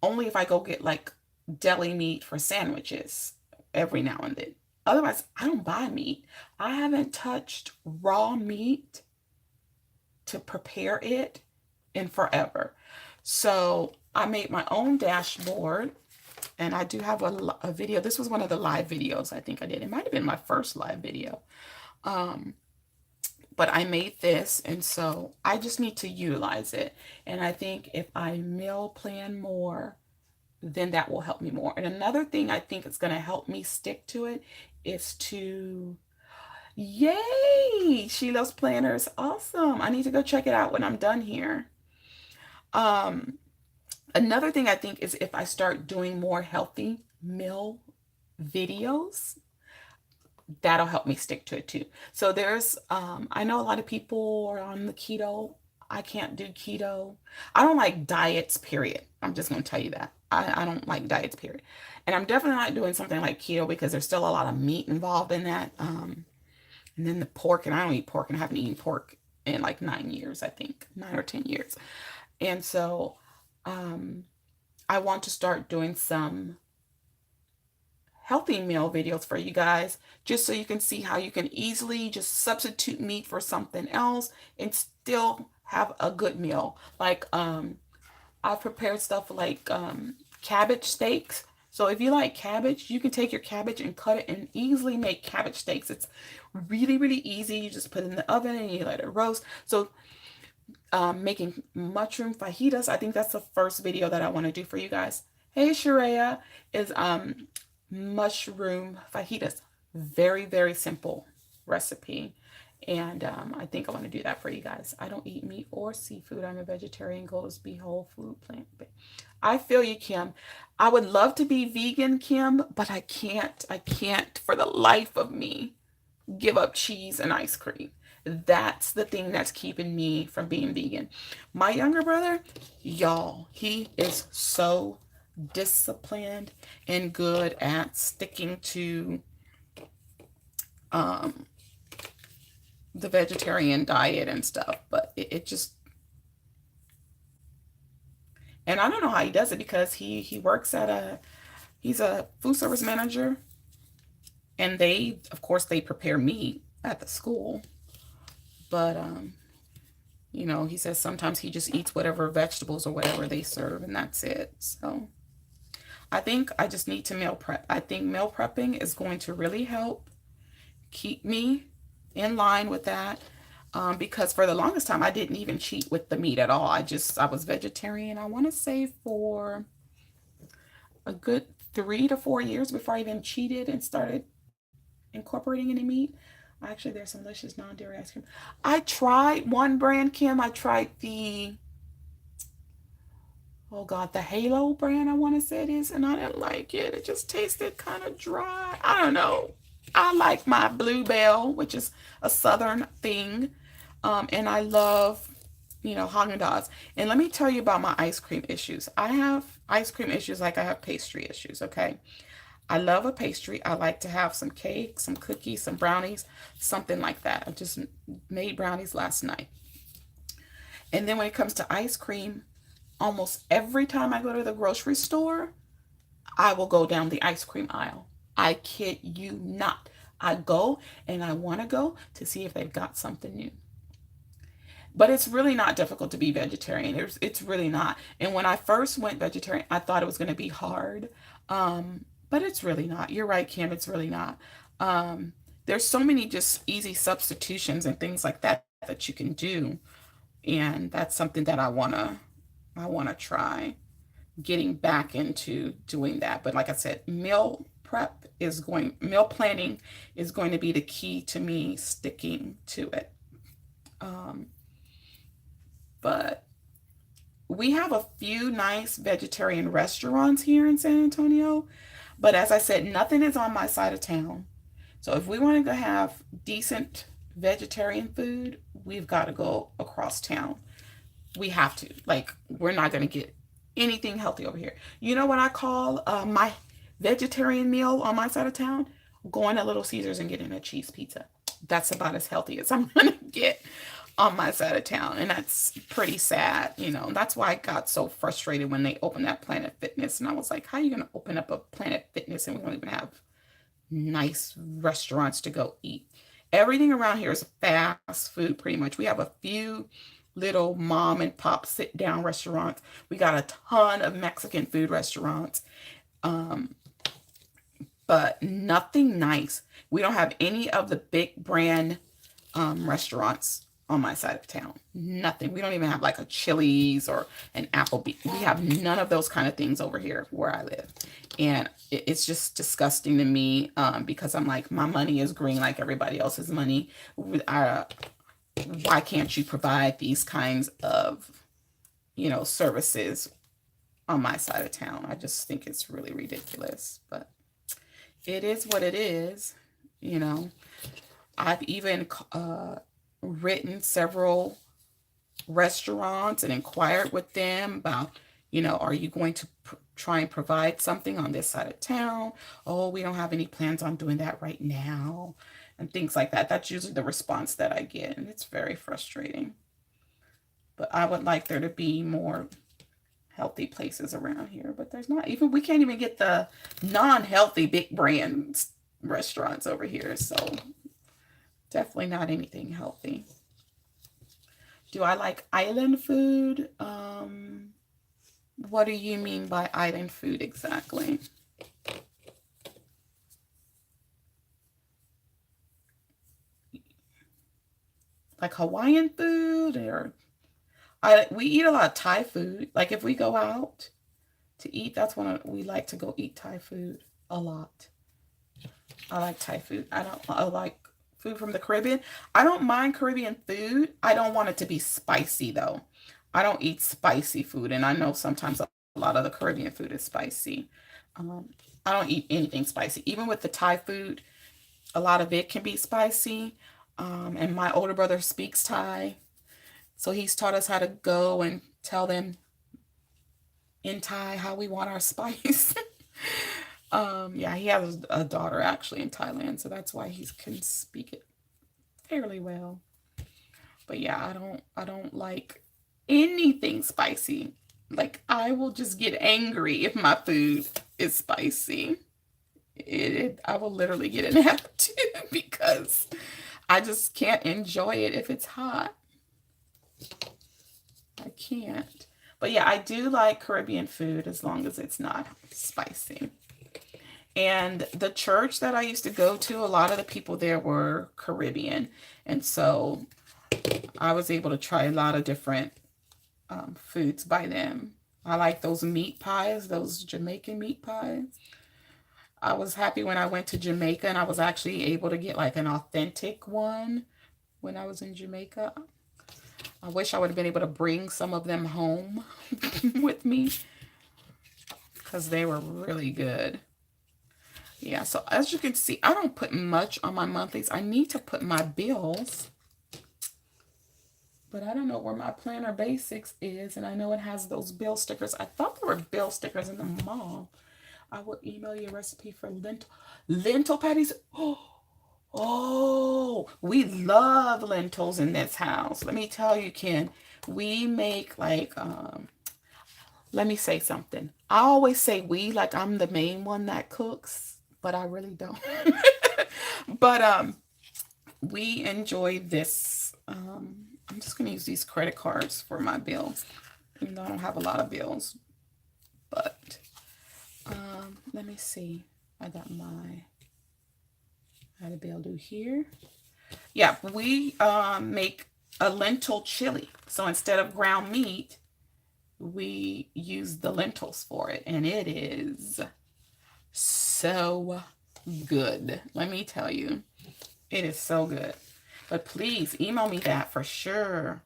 Only if I go get like deli meat for sandwiches every now and then. Otherwise, I don't buy meat. I haven't touched raw meat to prepare it in forever. So I made my own dashboard, and I do have a video. This was one of the live videos I think I did. It might have been my first live video. But I made this, and so I just need to utilize it. And I think if I meal plan more, then that will help me more. And another thing I think is going to help me stick to it is to, yay, she loves planners. Awesome. I need to go check it out when I'm done here. Another thing I think is if I start doing more healthy meal videos, that'll help me stick to it too. So there's, I know a lot of people are on the keto. I can't do keto. I don't like diets, period. I'm just going to tell you that. I don't like diets, period. And I'm definitely not doing something like keto because there's still a lot of meat involved in that. And then the pork, and I don't eat pork, and I haven't eaten pork in like 9 years, I think, 9 or 10 years. And so I want to start doing some healthy meal videos for you guys, just so you can see how you can easily just substitute meat for something else and still have a good meal. Like I've prepared stuff like cabbage steaks. So if you like cabbage, you can take your cabbage and cut it and easily make cabbage steaks. It's really, really easy. You just put it in the oven and you let it roast. So making mushroom fajitas, I think that's the first video that I want to do for you guys. Hey Sharia, is mushroom fajitas. Very, very simple recipe. And I think I want to do that for you guys. I don't eat meat or seafood. I'm a vegetarian. Goals be whole food, plant. I feel you, Kim. I would love to be vegan, Kim, but I can't. I can't for the life of me give up cheese and ice cream. That's the thing that's keeping me from being vegan. My younger brother, y'all, he is so disciplined and good at sticking to the vegetarian diet and stuff, but it just, And I don't know how he does it because he works at he's a food service manager, and they, of course, they prepare meat at the school. But he says sometimes he just eats whatever vegetables or whatever they serve, and that's it. So I think I just need to meal prep. I think meal prepping is going to really help keep me in line with that. Because for the longest time, I didn't even cheat with the meat at all. I was vegetarian. I want to say for a good 3 to 4 years before I even cheated and started incorporating any meat. Actually, there's some delicious non-dairy ice cream. I tried one brand, Kim. I tried oh God, the Halo brand, I want to say it is, and I didn't like it. It just tasted kind of dry. I don't know. I like my Bluebell, which is a Southern thing. And I love, Haagen-Dazs. And let me tell you about my ice cream issues. I have ice cream issues like I have pastry issues, okay? I love a pastry. I like to have some cake, some cookies, some brownies, something like that. I just made brownies last night. And then when it comes to ice cream, almost every time I go to the grocery store, I will go down the ice cream aisle. I kid you not. I go and I want to go to see if they've got something new. But it's really not difficult to be vegetarian. It's really not. And when I first went vegetarian, I thought it was going to be hard. But it's really not. You're right, Kim. It's really not. There's so many just easy substitutions and things like that that you can do. And that's something that I want to try getting back into doing that. But like I said, meal planning is going to be the key to me sticking to it. But we have a few nice vegetarian restaurants here in San Antonio. But as I said, nothing is on my side of town. So if we want to have decent vegetarian food, we've got to go across town. We have to. Like, we're not going to get anything healthy over here. You know what I call my vegetarian meal on my side of town? Going to Little Caesars and getting a cheese pizza. That's about as healthy as I'm going to get on my side of town. And that's pretty sad. That's why I got so frustrated when they opened that Planet Fitness. And I was like, how are you going to open up a Planet Fitness and we don't even have nice restaurants to go eat? Everything around here is fast food, pretty much. We have a few little mom and pop sit down restaurants. We got a ton of Mexican food restaurants, but nothing nice. We don't have any of the big brand restaurants on my side of town. Nothing. We don't even have like a Chili's or an Applebee's. We have none of those kind of things over here where I live. And it's just disgusting to me because I'm like, my money is green like everybody else's money. Why can't you provide these kinds of, services on my side of town? I just think it's really ridiculous, but it is what it is. I've even written several restaurants and inquired with them about, are you going to try and provide something on this side of town? Oh, we don't have any plans on doing that right now. And things like that. That's usually the response that I get. And it's very frustrating. But I would like there to be more healthy places around here. But there's not. We can't even get the non-healthy big brand restaurants over here. So definitely not anything healthy. Do I like island food? What do you mean by island food exactly? Like Hawaiian food, or we eat a lot of Thai food. Like if we go out to eat, that's when we like to go eat Thai food a lot. I like Thai food. I like food from the Caribbean. I don't mind Caribbean food. I don't want it to be spicy though. I don't eat spicy food, and I know sometimes a lot of the Caribbean food is spicy. I don't eat anything spicy. Even with the Thai food, a lot of it can be spicy. And my older brother speaks Thai, so he's taught us how to go and tell them in Thai how we want our spice. Yeah, he has a daughter actually in Thailand, so that's why he can speak it fairly well. But yeah, I don't like anything spicy. Like, I will just get angry if my food is spicy. I will literally get an attitude because I just can't enjoy it if it's hot. I can't. But yeah, I do like Caribbean food as long as it's not spicy. And the church that I used to go to, a lot of the people there were Caribbean. And so I was able to try a lot of different foods by them. I like those meat pies, those Jamaican meat pies. I was happy when I went to Jamaica and I was actually able to get like an authentic one when I was in Jamaica. I wish I would have been able to bring some of them home with me because they were really good. Yeah, so as you can see, I don't put much on my monthlies. I need to put my bills, but I don't know where my Planner Basics is, and I know it has those bill stickers. I thought there were bill stickers in the mall. I will email you a recipe for lentil patties. Oh, we love lentils in this house. Let me tell you, Ken, we make like, let me say something. I always say we like I'm the main one that cooks, but I really don't. But we enjoy this. I'm just going to use these credit cards for my bills, even though I don't have a lot of bills. But let me see. I got my, how to bill do here. Yeah, we make a lentil chili. So instead of ground meat, we use the lentils for it. And it is so good. Let me tell you, it is so good. But please email me that for sure.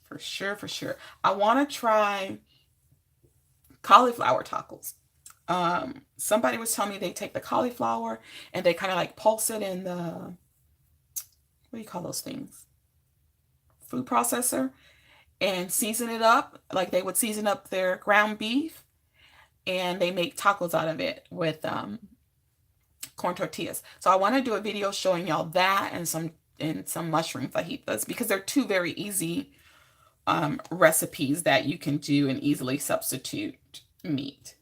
For sure, for sure. I want to try cauliflower tacos. Somebody was telling me they take the cauliflower and they kind of like pulse it in the, what do you call those things? Food processor, and season it up like they would season up their ground beef, and they make tacos out of it with corn tortillas. So I want to do a video showing y'all that and some mushroom fajitas because they're two very easy recipes that you can do and easily substitute meat.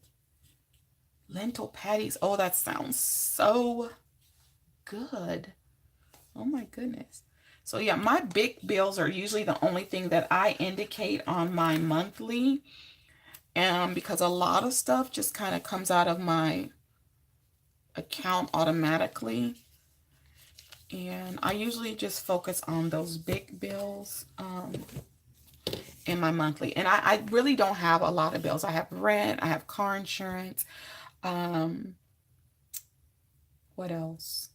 Lentil patties. Oh, that sounds so good. Oh my goodness. So yeah, my big bills are usually the only thing that I indicate on my monthly. Because a lot of stuff just kind of comes out of my account automatically. And I usually just focus on those big bills in my monthly. And I really don't have a lot of bills. I have rent, I have car insurance. What else?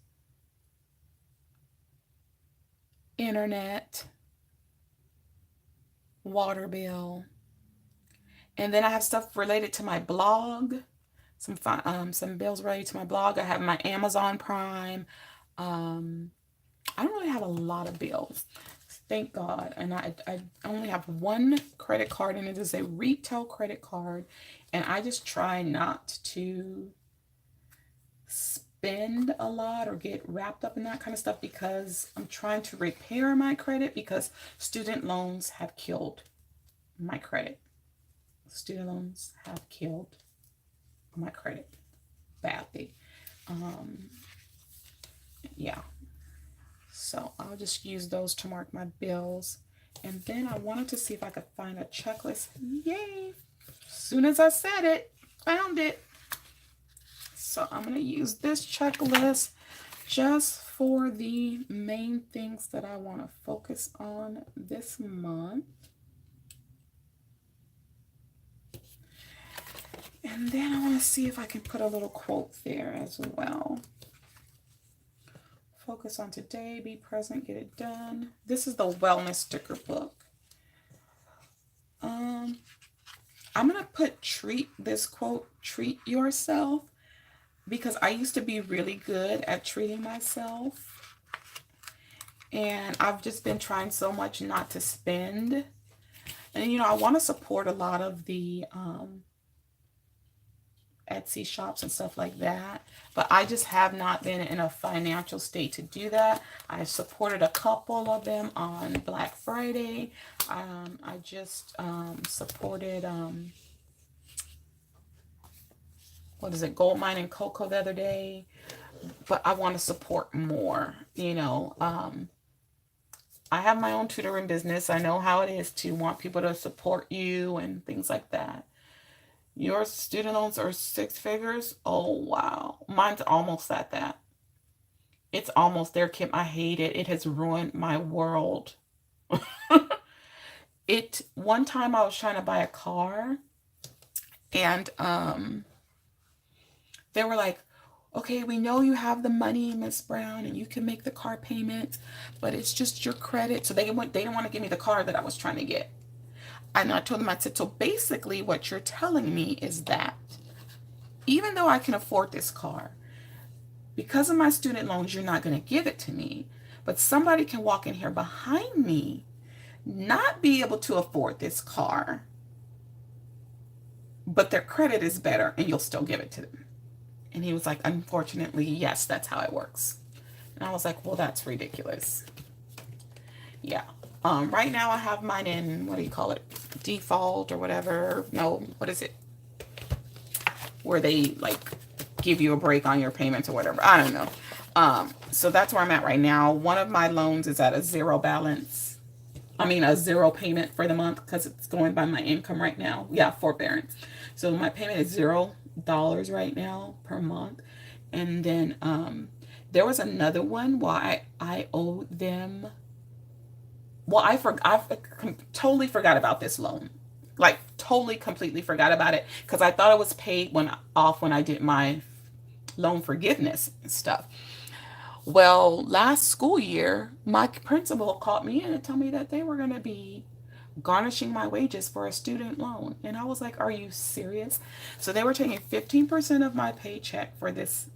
Internet, water bill. And then I have stuff related to my blog. Some bills related to my blog. I have my Amazon Prime. I don't really have a lot of bills, thank God. And I only have one credit card, and it is a retail credit card. And I just try not to spend a lot or get wrapped up in that kind of stuff because I'm trying to repair my credit because student loans have killed my credit. Student loans have killed my credit badly. Yeah. So I'll just use those to mark my bills. And then I wanted to see if I could find a checklist. Yay! As soon as I said it, found it. So I'm going to use this checklist just for the main things that I want to focus on this month. And then I want to see if I can put a little quote there as well. Focus on today, be present, get it done. This is the wellness sticker book. I'm going to put this quote, treat yourself, because I used to be really good at treating myself. And I've just been trying so much not to spend. And, you know, I want to support a lot of the Etsy shops and stuff like that. But I just have not been in a financial state to do that. I supported a couple of them on Black Friday. I just supported, what is it, Gold Mine and Cocoa the other day. But I want to support more, you know. I have my own tutoring business. I know how it is to want people to support you and things like that. Your student loans are 6 figures? Oh, wow. Mine's almost at that. It's almost there, Kim. I hate it. It has ruined my world. One time I was trying to buy a car, and they were like, okay, we know you have the money, Miss Brown, and you can make the car payment, but it's just your credit. So they didn't want to give me the car that I was trying to get. And I told them, I said, so basically what you're telling me is that even though I can afford this car, because of my student loans, you're not going to give it to me. But somebody can walk in here behind me, not be able to afford this car, but their credit is better, and you'll still give it to them. And he was like, unfortunately, yes, that's how it works. And I was like, well, that's ridiculous. Yeah. Right now I have mine in, what do you call it? Default or whatever. No, what is it? Where they like give you a break on your payments or whatever. I don't know. So that's where I'm at right now. One of my loans is at a zero balance. I mean, a zero payment for the month because it's going by my income right now. Yeah, forbearance. So my payment is $0 right now per month. And then there was another one why I owe them. Well, I totally forgot about this loan. Like, totally, completely forgot about it. Because I thought it was paid when I did my loan forgiveness and stuff. Well, last school year, my principal called me in and told me that they were going to be garnishing my wages for a student loan. And I was like, are you serious? So they were taking 15% of my paycheck for this,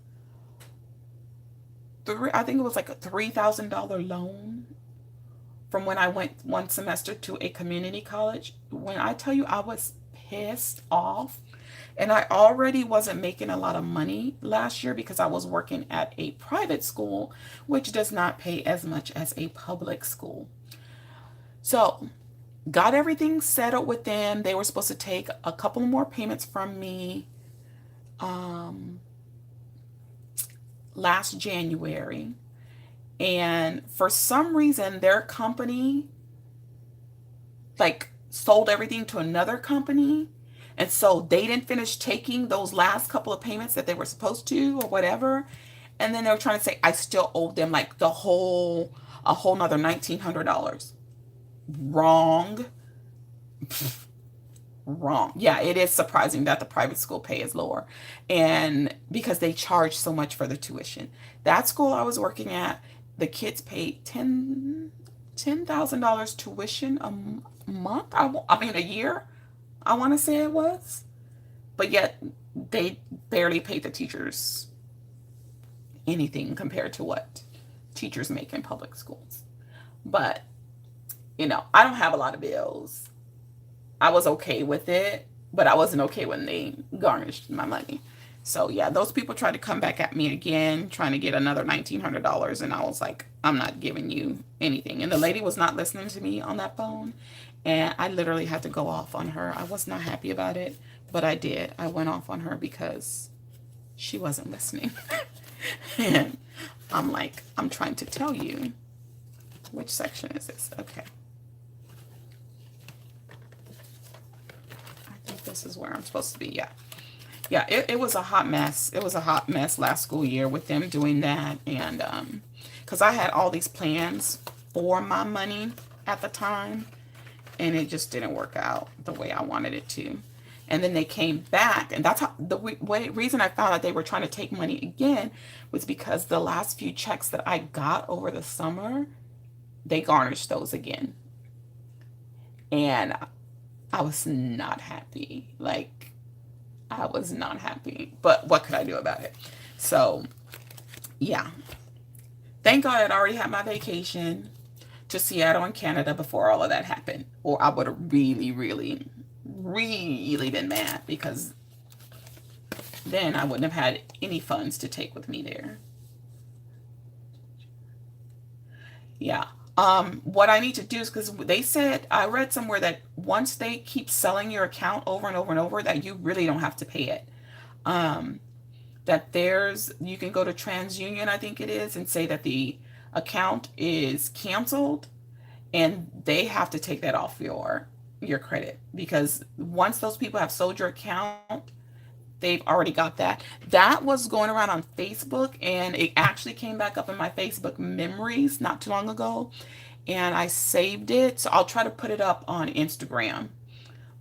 I think it was like a $3,000 loan from when I went one semester to a community college. When I tell you I was pissed off, and I already wasn't making a lot of money last year because I was working at a private school, which does not pay as much as a public school. So got everything settled with them. They were supposed to take a couple more payments from me last January. And for some reason, their company like sold everything to another company. And so they didn't finish taking those last couple of payments that they were supposed to or whatever. And then they were trying to say I still owed them like a whole nother $1,900. Wrong. Wrong. Yeah, it is surprising that the private school pay is lower. And because they charge so much for the tuition. That school I was working at, the kids paid $10,000 tuition a month. I mean, a year, I want to say it was. But yet, they barely paid the teachers anything compared to what teachers make in public schools. But, I don't have a lot of bills. I was okay with it, but I wasn't okay when they garnished my money. So yeah, those people tried to come back at me again, trying to get another $1,900. And I was like, I'm not giving you anything. And the lady was not listening to me on that phone. And I literally had to go off on her. I was not happy about it, but I did. I went off on her because she wasn't listening. And I'm like, I'm trying to tell you. Which section is this? Okay. I think this is where I'm supposed to be. Yeah. Yeah, it was a hot mess. It was a hot mess last school year with them doing that. And because I had all these plans for my money at the time, and it just didn't work out the way I wanted it to. And then they came back, and that's how the reason I found out they were trying to take money again was because the last few checks that I got over the summer, they garnished those again. And I was not happy. Like, I was not happy, but what could I do about it? So, yeah. Thank God I'd already had my vacation to Seattle and Canada before all of that happened. Or I would have really, really, really been mad because then I wouldn't have had any funds to take with me there. Yeah. What I need to do is, because they said, I read somewhere that once they keep selling your account over and over and over, that you really don't have to pay it. That you can go to TransUnion, I think it is, and say that the account is canceled, and they have to take that off your credit, because once those people have sold your account, they've already got that. That was going around on Facebook, and it actually came back up in my Facebook memories not too long ago, and I saved it. So I'll try to put it up on Instagram.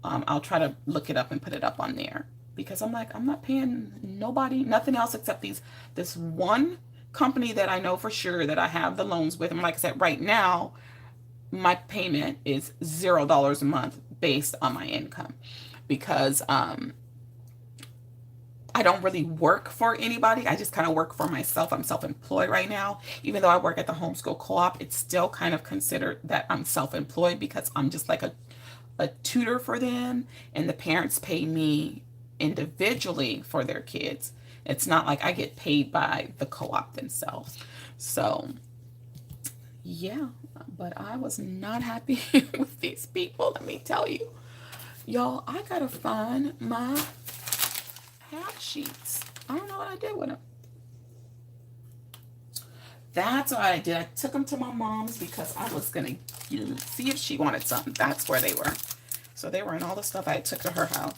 I'll try to look it up and put it up on there, because I'm like, I'm not paying nobody, nothing else except this one company that I know for sure that I have the loans with. And like I said, right now, my payment is $0 a month based on my income, because I don't really work for anybody. I just kind of work for myself. I'm self-employed right now. Even though I work at the homeschool co-op, it's still kind of considered that I'm self-employed, because I'm just like a tutor for them, and the parents pay me individually for their kids. It's not like I get paid by the co-op themselves. So yeah, but I was not happy with these people, let me tell you. Y'all, I gotta find my half sheets. I don't know what I did with them. That's what I did. I took them to my mom's because I was gonna see if she wanted something. That's where they were. So they were in all the stuff I took to her house.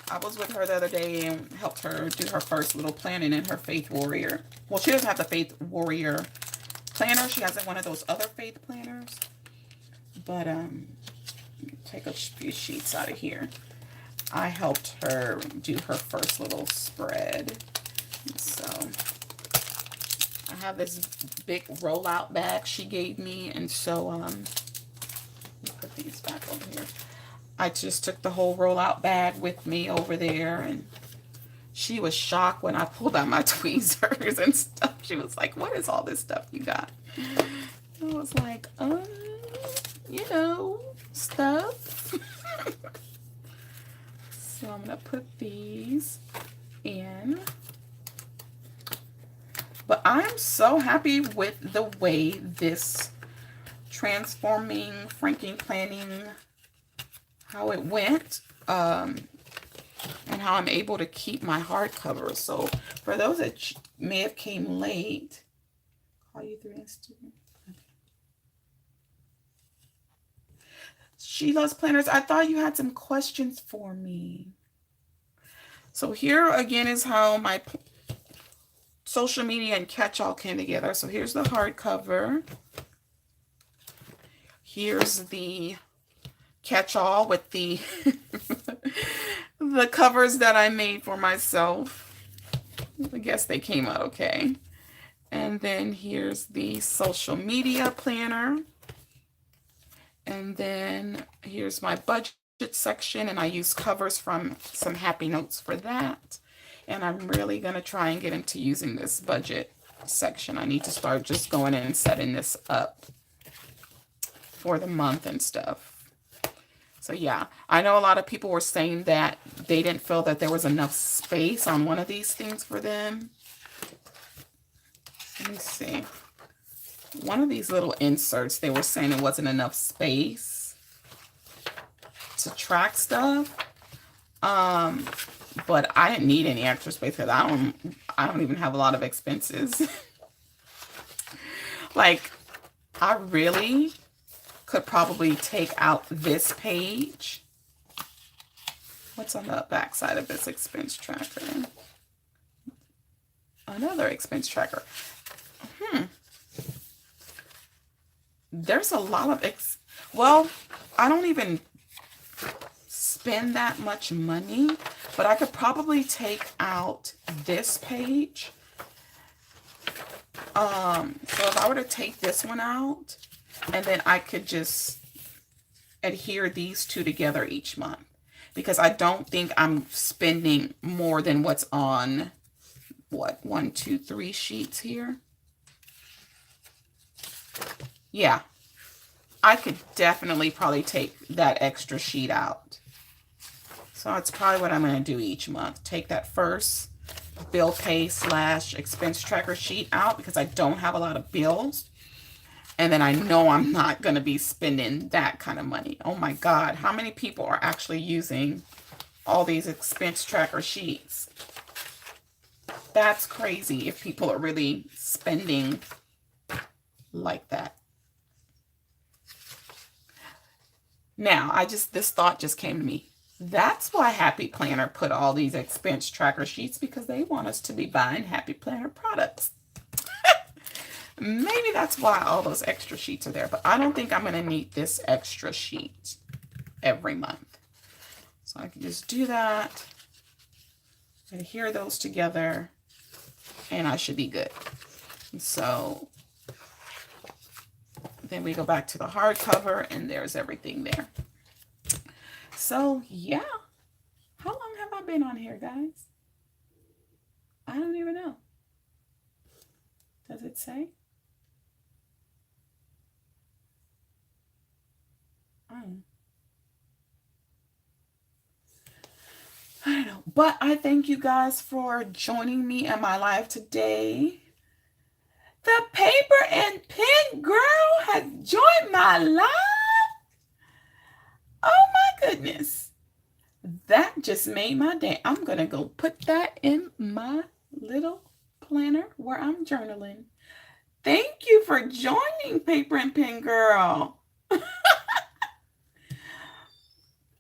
I was with her the other day and helped her do her first little planning in her Faith Warrior. Well, she doesn't have the Faith Warrior planner. She has one of those other faith planners. But take a few sheets out of here. I helped her do her first little spread. So I have this big rollout bag she gave me, and so let me put these back over here. I just took the whole rollout bag with me over there, and she was shocked when I pulled out my tweezers and stuff. She was like, "What is all this stuff you got?" I was like, you know, stuff. So I'm gonna put these in. But I'm so happy with the way this transforming, Frankenplanning, how it went, and how I'm able to keep my hardcover. So for those that may have came late, call you through Instagram. Okay. Sheila's Planners, I thought you had some questions for me. So here again is how my social media and catch-all came together. So here's the hardcover. Here's the catch-all with the the covers that I made for myself. I guess they came out okay. And then here's the social media planner. And then here's my budget section, and I use covers from some Happy Notes for that. And I'm really going to try and get into using this budget section. I need to start just going in and setting this up for the month and stuff. So yeah, I know a lot of people were saying that they didn't feel that there was enough space on one of these things for them. Let me see. One of these little inserts, they were saying it wasn't enough space to track stuff. But I didn't need any extra space because I don't even have a lot of expenses. Like, I really could probably take out this page. What's on the back side of this expense tracker? Another expense tracker. There's a lot of well, I don't even spend that much money, but I could probably take out this page. So if I were to take this one out, and then I could just adhere these two together each month, because I don't think I'm spending more than what's on, what, 1, 2, 3 sheets here. Yeah, I could definitely probably take that extra sheet out. So that's probably what I'm going to do each month. Take that first bill pay / expense tracker sheet out because I don't have a lot of bills. And then I know I'm not going to be spending that kind of money. Oh my God. How many people are actually using all these expense tracker sheets? That's crazy if people are really spending like that. Now, this thought just came to me. That's why Happy Planner put all these expense tracker sheets, because they want us to be buying Happy Planner products. Maybe that's why all those extra sheets are there, but I don't think I'm going to need this extra sheet every month. So I can just do that, adhere those together, and I should be good. So then we go back to the hardcover, and there's everything there. So yeah, how long have I been on here, guys? I don't even know. Does it say? I don't know, but I thank you guys for joining me in my live today. The paper and pen girl has joined my live. Oh my goodness. That just made my day. I'm going to go put that in my little planner where I'm journaling. Thank you for joining, paper and pen girl.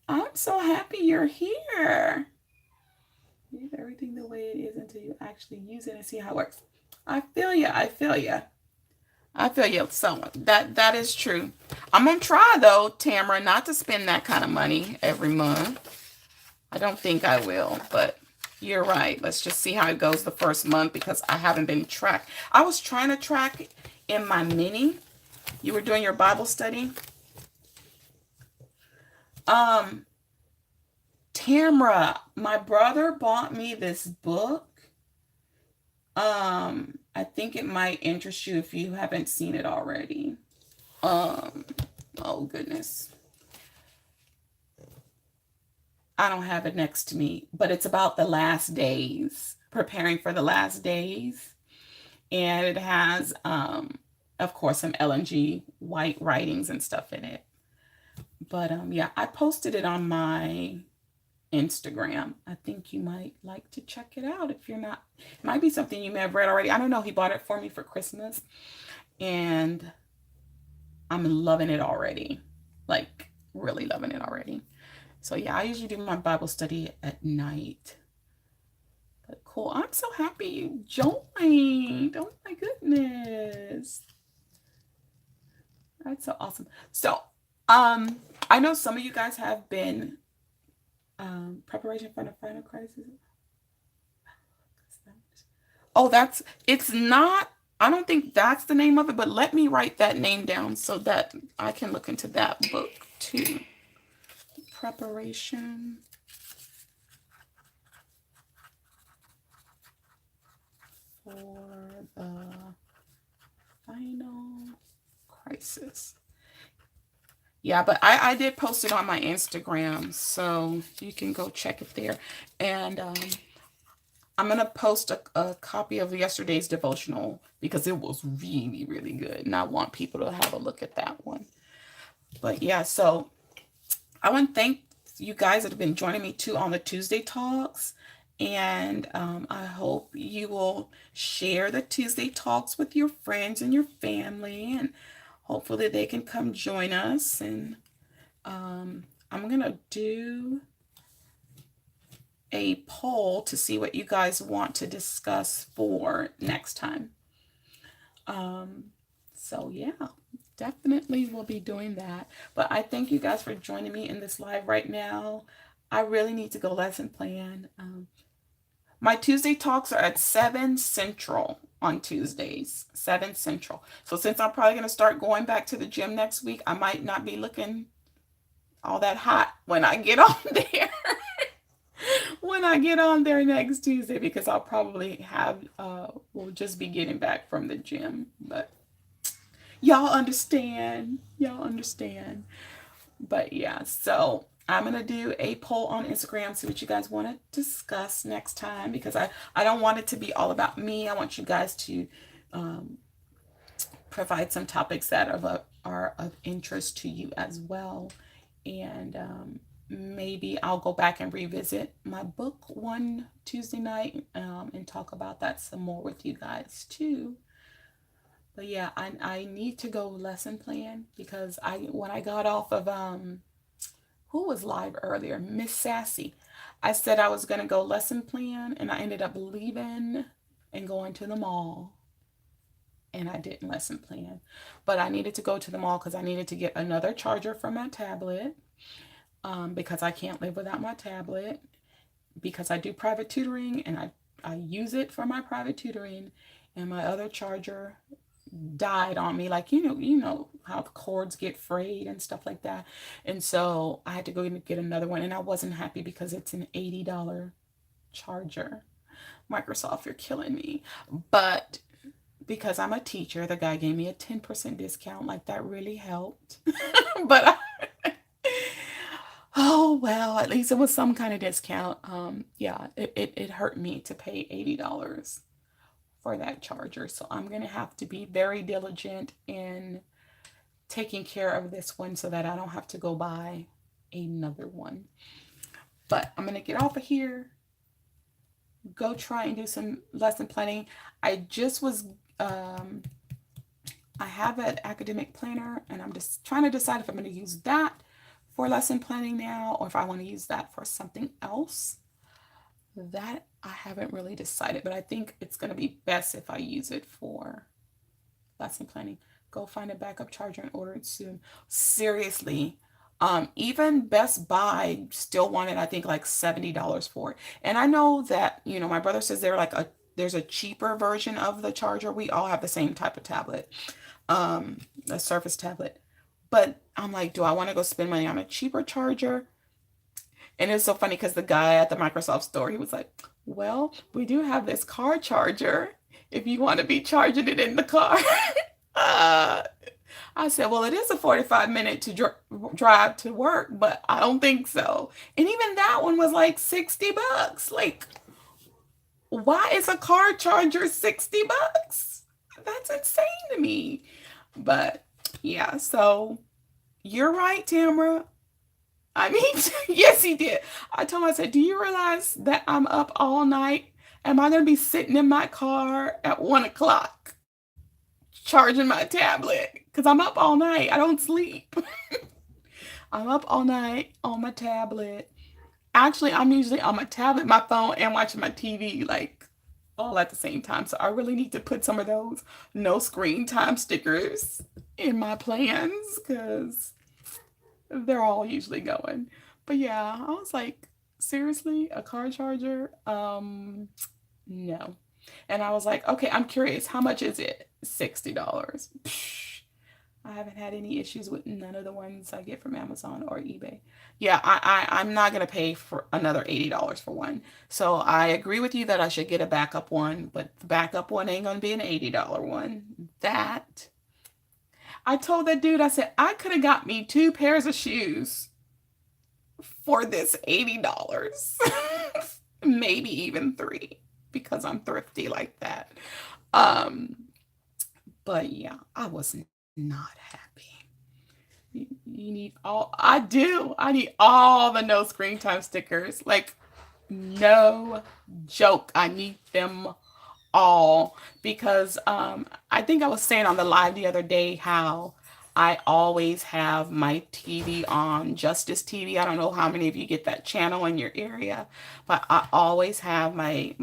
I'm so happy you're here. Leave everything the way it is until you actually use it and see how it works. I feel you. I feel you. I feel you. So that is true. I'm going to try, though, Tamara, not to spend that kind of money every month. I don't think I will, but you're right. Let's just see how it goes the first month, because I haven't been tracked. I was trying to track in my mini. You were doing your Bible study. Tamara, my brother bought me this book. I think it might interest you if you haven't seen it already. Oh goodness. I don't have it next to me, but it's about the last days, preparing for the last days. And it has, of course, some Ellen G. White writings and stuff in it. But yeah, I posted it on my Instagram. I think you might like to check it out if you're not. It might be something you may have read already. I don't know. He bought it for me for Christmas, and I'm loving it already. Like, really loving it already. So yeah, I usually do my Bible study at night. But cool. I'm so happy you joined. Oh my goodness. That's so awesome. So I know some of you guys have been preparation for the final crisis. Oh, it's not, I don't think that's the name of it, but let me write that name down so that I can look into that book too. Preparation for the final crisis. Yeah, but I did post it on my Instagram, so you can go check it there. And I'm going to post a copy of yesterday's devotional because it was really, really good. And I want people to have a look at that one. But yeah, so I want to thank you guys that have been joining me too on the Tuesday Talks. And I hope you will share the Tuesday Talks with your friends and your family, and hopefully they can come join us. And I'm going to do a poll to see what you guys want to discuss for next time. So yeah, definitely will be doing that. But I thank you guys for joining me in this live right now. I really need to go lesson plan. My Tuesday Talks are at 7 Central on Tuesdays, 7 Central. So since I'm probably going to start going back to the gym next week, I might not be looking all that hot when I get on there. When I get on there next Tuesday, because I'll probably have, we'll just be getting back from the gym. But y'all understand. Y'all understand. But yeah, so I'm going to do a poll on Instagram, see what you guys want to discuss next time, because I don't want it to be all about me. I want you guys to provide some topics that are of interest to you as well. And maybe I'll go back and revisit my book one Tuesday night and talk about that some more with you guys too. But yeah, I need to go lesson plan, because when I got off of who was live earlier, Miss Sassy, I said I was gonna go lesson plan, and I ended up leaving and going to the mall, and I didn't lesson plan. But I needed to go to the mall because I needed to get another charger for my tablet, because I can't live without my tablet, because I do private tutoring and I use it for my private tutoring, and my other charger died on me, like you know how the cords get frayed and stuff like that. And so I had to go and get another one, and I wasn't happy because it's an $80 charger. Microsoft, you're killing me. But because I'm a teacher, the guy gave me a 10% discount. Like, that really helped. But oh well, at least it was some kind of discount. Yeah, it hurt me to pay $80 for that charger. So I'm gonna have to be very diligent in taking care of this one so that I don't have to go buy another one. But I'm gonna get off of here, go try and do some lesson planning. I just was I have an academic planner, and I'm just trying to decide if I'm going to use that for lesson planning now, or if I want to use that for something else. That I haven't really decided, but I think it's going to be best if I use it for lesson planning. Go find a backup charger and order it soon. Seriously, even Best Buy still wanted, I think, like $70 for it. And I know that, my brother says there's a cheaper version of the charger. We all have the same type of tablet, a Surface tablet. But I'm like, do I want to go spend money on a cheaper charger? And it's so funny because the guy at the Microsoft store, he was like, well, we do have this car charger if you want to be charging it in the car. I said, well, it is a 45-minute to drive to work, but I don't think so. And even that one was like $60. Like, why is a car charger $60? That's insane to me. But yeah, so you're right, Tamara. I mean, yes, he did. I told him, I said, do you realize that I'm up all night? Am I going to be sitting in my car at 1 o'clock charging my tablet? Because I'm up all night. I don't sleep. I'm up all night on my tablet. Actually, I'm usually on my tablet, my phone, and watching my TV, like, all at the same time. So I really need to put some of those no screen time stickers in my plans, because they're all usually going. But yeah, I was like, seriously, a car charger? No. And I was like, okay, I'm curious, how much is it? $60. Psh, I haven't had any issues with none of the ones I get from Amazon or eBay. Yeah, I'm not gonna pay for another $80 for one. So I agree with you that I should get a backup one, but the backup one ain't gonna be an $80 one. That I told that dude, I said, I could have got me 2 pairs of shoes for this $80. Maybe even 3, because I'm thrifty like that. But yeah, I was not happy. You need all, I do. I need all the no screen time stickers. Like, no joke. I need them all, because I think I was saying on the live the other day how I always have my TV on Justice TV. I don't know how many of you get that channel in your area, but I always have my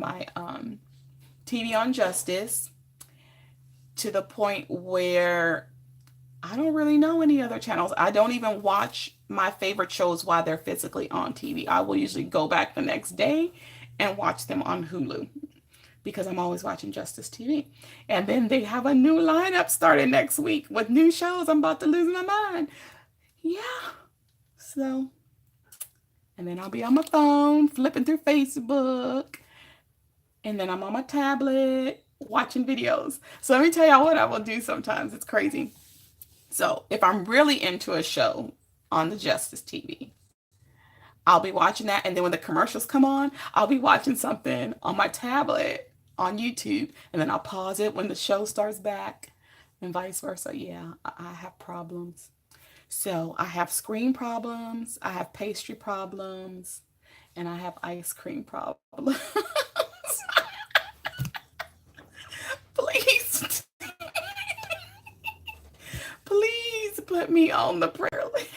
TV on Justice, to the point where I don't really know any other channels. I don't even watch my favorite shows while they're physically on TV. I will usually go back the next day and watch them on Hulu, because I'm always watching Justice TV. And then they have a new lineup starting next week with new shows. I'm about to lose my mind. Yeah. So, and then I'll be on my phone flipping through Facebook. And then I'm on my tablet watching videos. So let me tell y'all what I will do sometimes. It's crazy. So if I'm really into a show on the Justice TV, I'll be watching that. And then when the commercials come on, I'll be watching something on my tablet on YouTube. And then I'll pause it when the show starts back and vice versa. Yeah, I have problems. So I have screen problems, I have pastry problems, and I have ice cream problems. Please, please put me on the prayer list.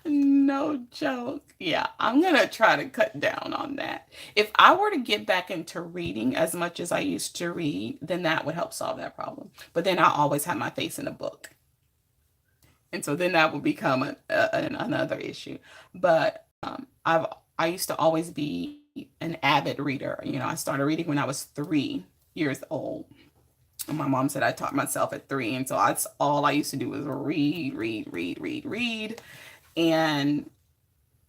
No joke. Yeah, I'm gonna try to cut down on that. If I were to get back into reading as much as I used to read, then that would help solve that problem. But then I always have my face in a book. And so then that would become another issue. But I used to always be an avid reader. You know, I started reading when I was 3 years old. And my mom said I taught myself at 3, and so that's all I used to do was read. And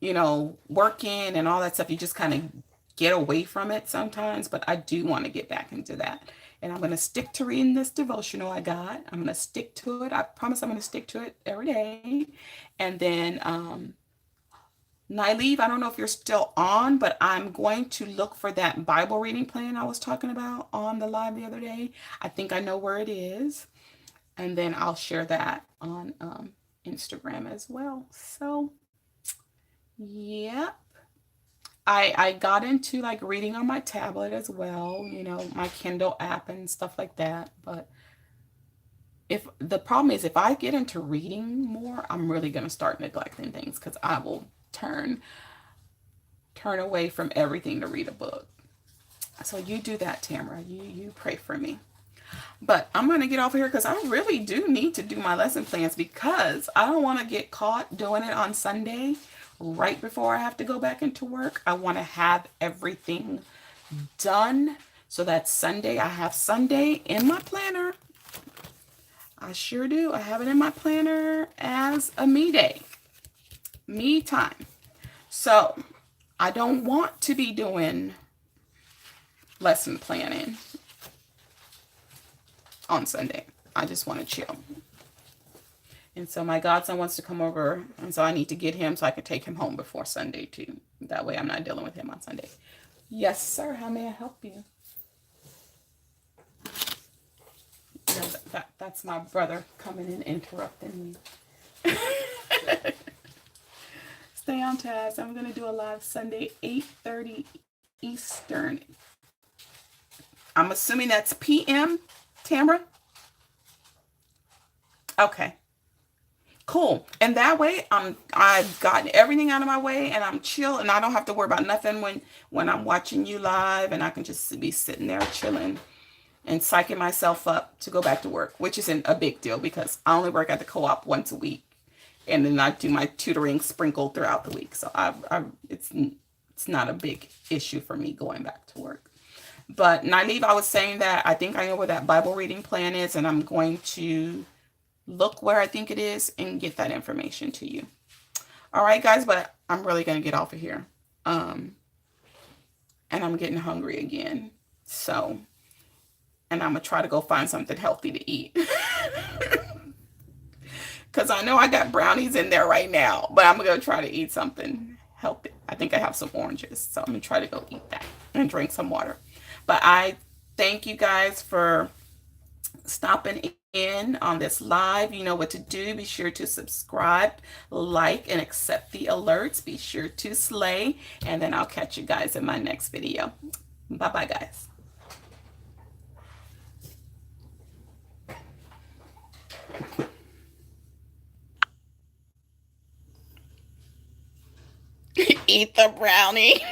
you know, working and all that stuff, you just kind of get away from it sometimes. But I do want to get back into that. And I'm going to stick to reading this devotional I got. I'm going to stick to it. I promise I'm going to stick to it every day. And then, Nyleave, I don't know if you're still on, but I'm going to look for that Bible reading plan I was talking about on the live the other day. I think I know where it is. And then I'll share that on Instagram as well. So, yeah. I got into like reading on my tablet as well, you know, my Kindle app and stuff like that. But if the problem is if I get into reading more, I'm really going to start neglecting things because I will turn away from everything to read a book. So you do that, Tamara. You pray for me. But I'm going to get off of here because I really do need to do my lesson plans because I don't want to get caught doing it on Sunday right before I have to go back into work. I want to have everything done so that Sunday, I have Sunday in my planner. I sure do. I have it in my planner as a me day, me time. So I don't want to be doing lesson planning on Sunday. I just want to chill. And so my godson wants to come over, and so I need to get him so I can take him home before Sunday too. That way I'm not dealing with him on Sunday. Yes, sir. How may I help you? That's my brother coming and interrupting me. Stay on task. I'm going to do a live Sunday, 8:30 Eastern. I'm assuming that's PM, Tamara? Okay. Cool. And that way I've gotten everything out of my way and I'm chill and I don't have to worry about nothing when I'm watching you live, and I can just be sitting there chilling and psyching myself up to go back to work, which isn't a big deal because I only work at the co-op once a week, and then I do my tutoring sprinkled throughout the week. So it's not a big issue for me going back to work. But Nyleave, I was saying that I think I know where that Bible reading plan is, and I'm going to look where I think it is and get that information to you. All right, guys, but I'm really going to get off of here. And I'm getting hungry again. So, and I'm going to try to go find something healthy to eat. Because I know I got brownies in there right now, but I'm going to try to eat something healthy. I think I have some oranges, so I'm going to try to go eat that and drink some water. But I thank you guys for stopping in on this live. You know what to do. Be sure to subscribe, like, and accept the alerts. Be sure to slay, and then I'll catch you guys in my next video. Bye-bye, guys. Eat the brownie.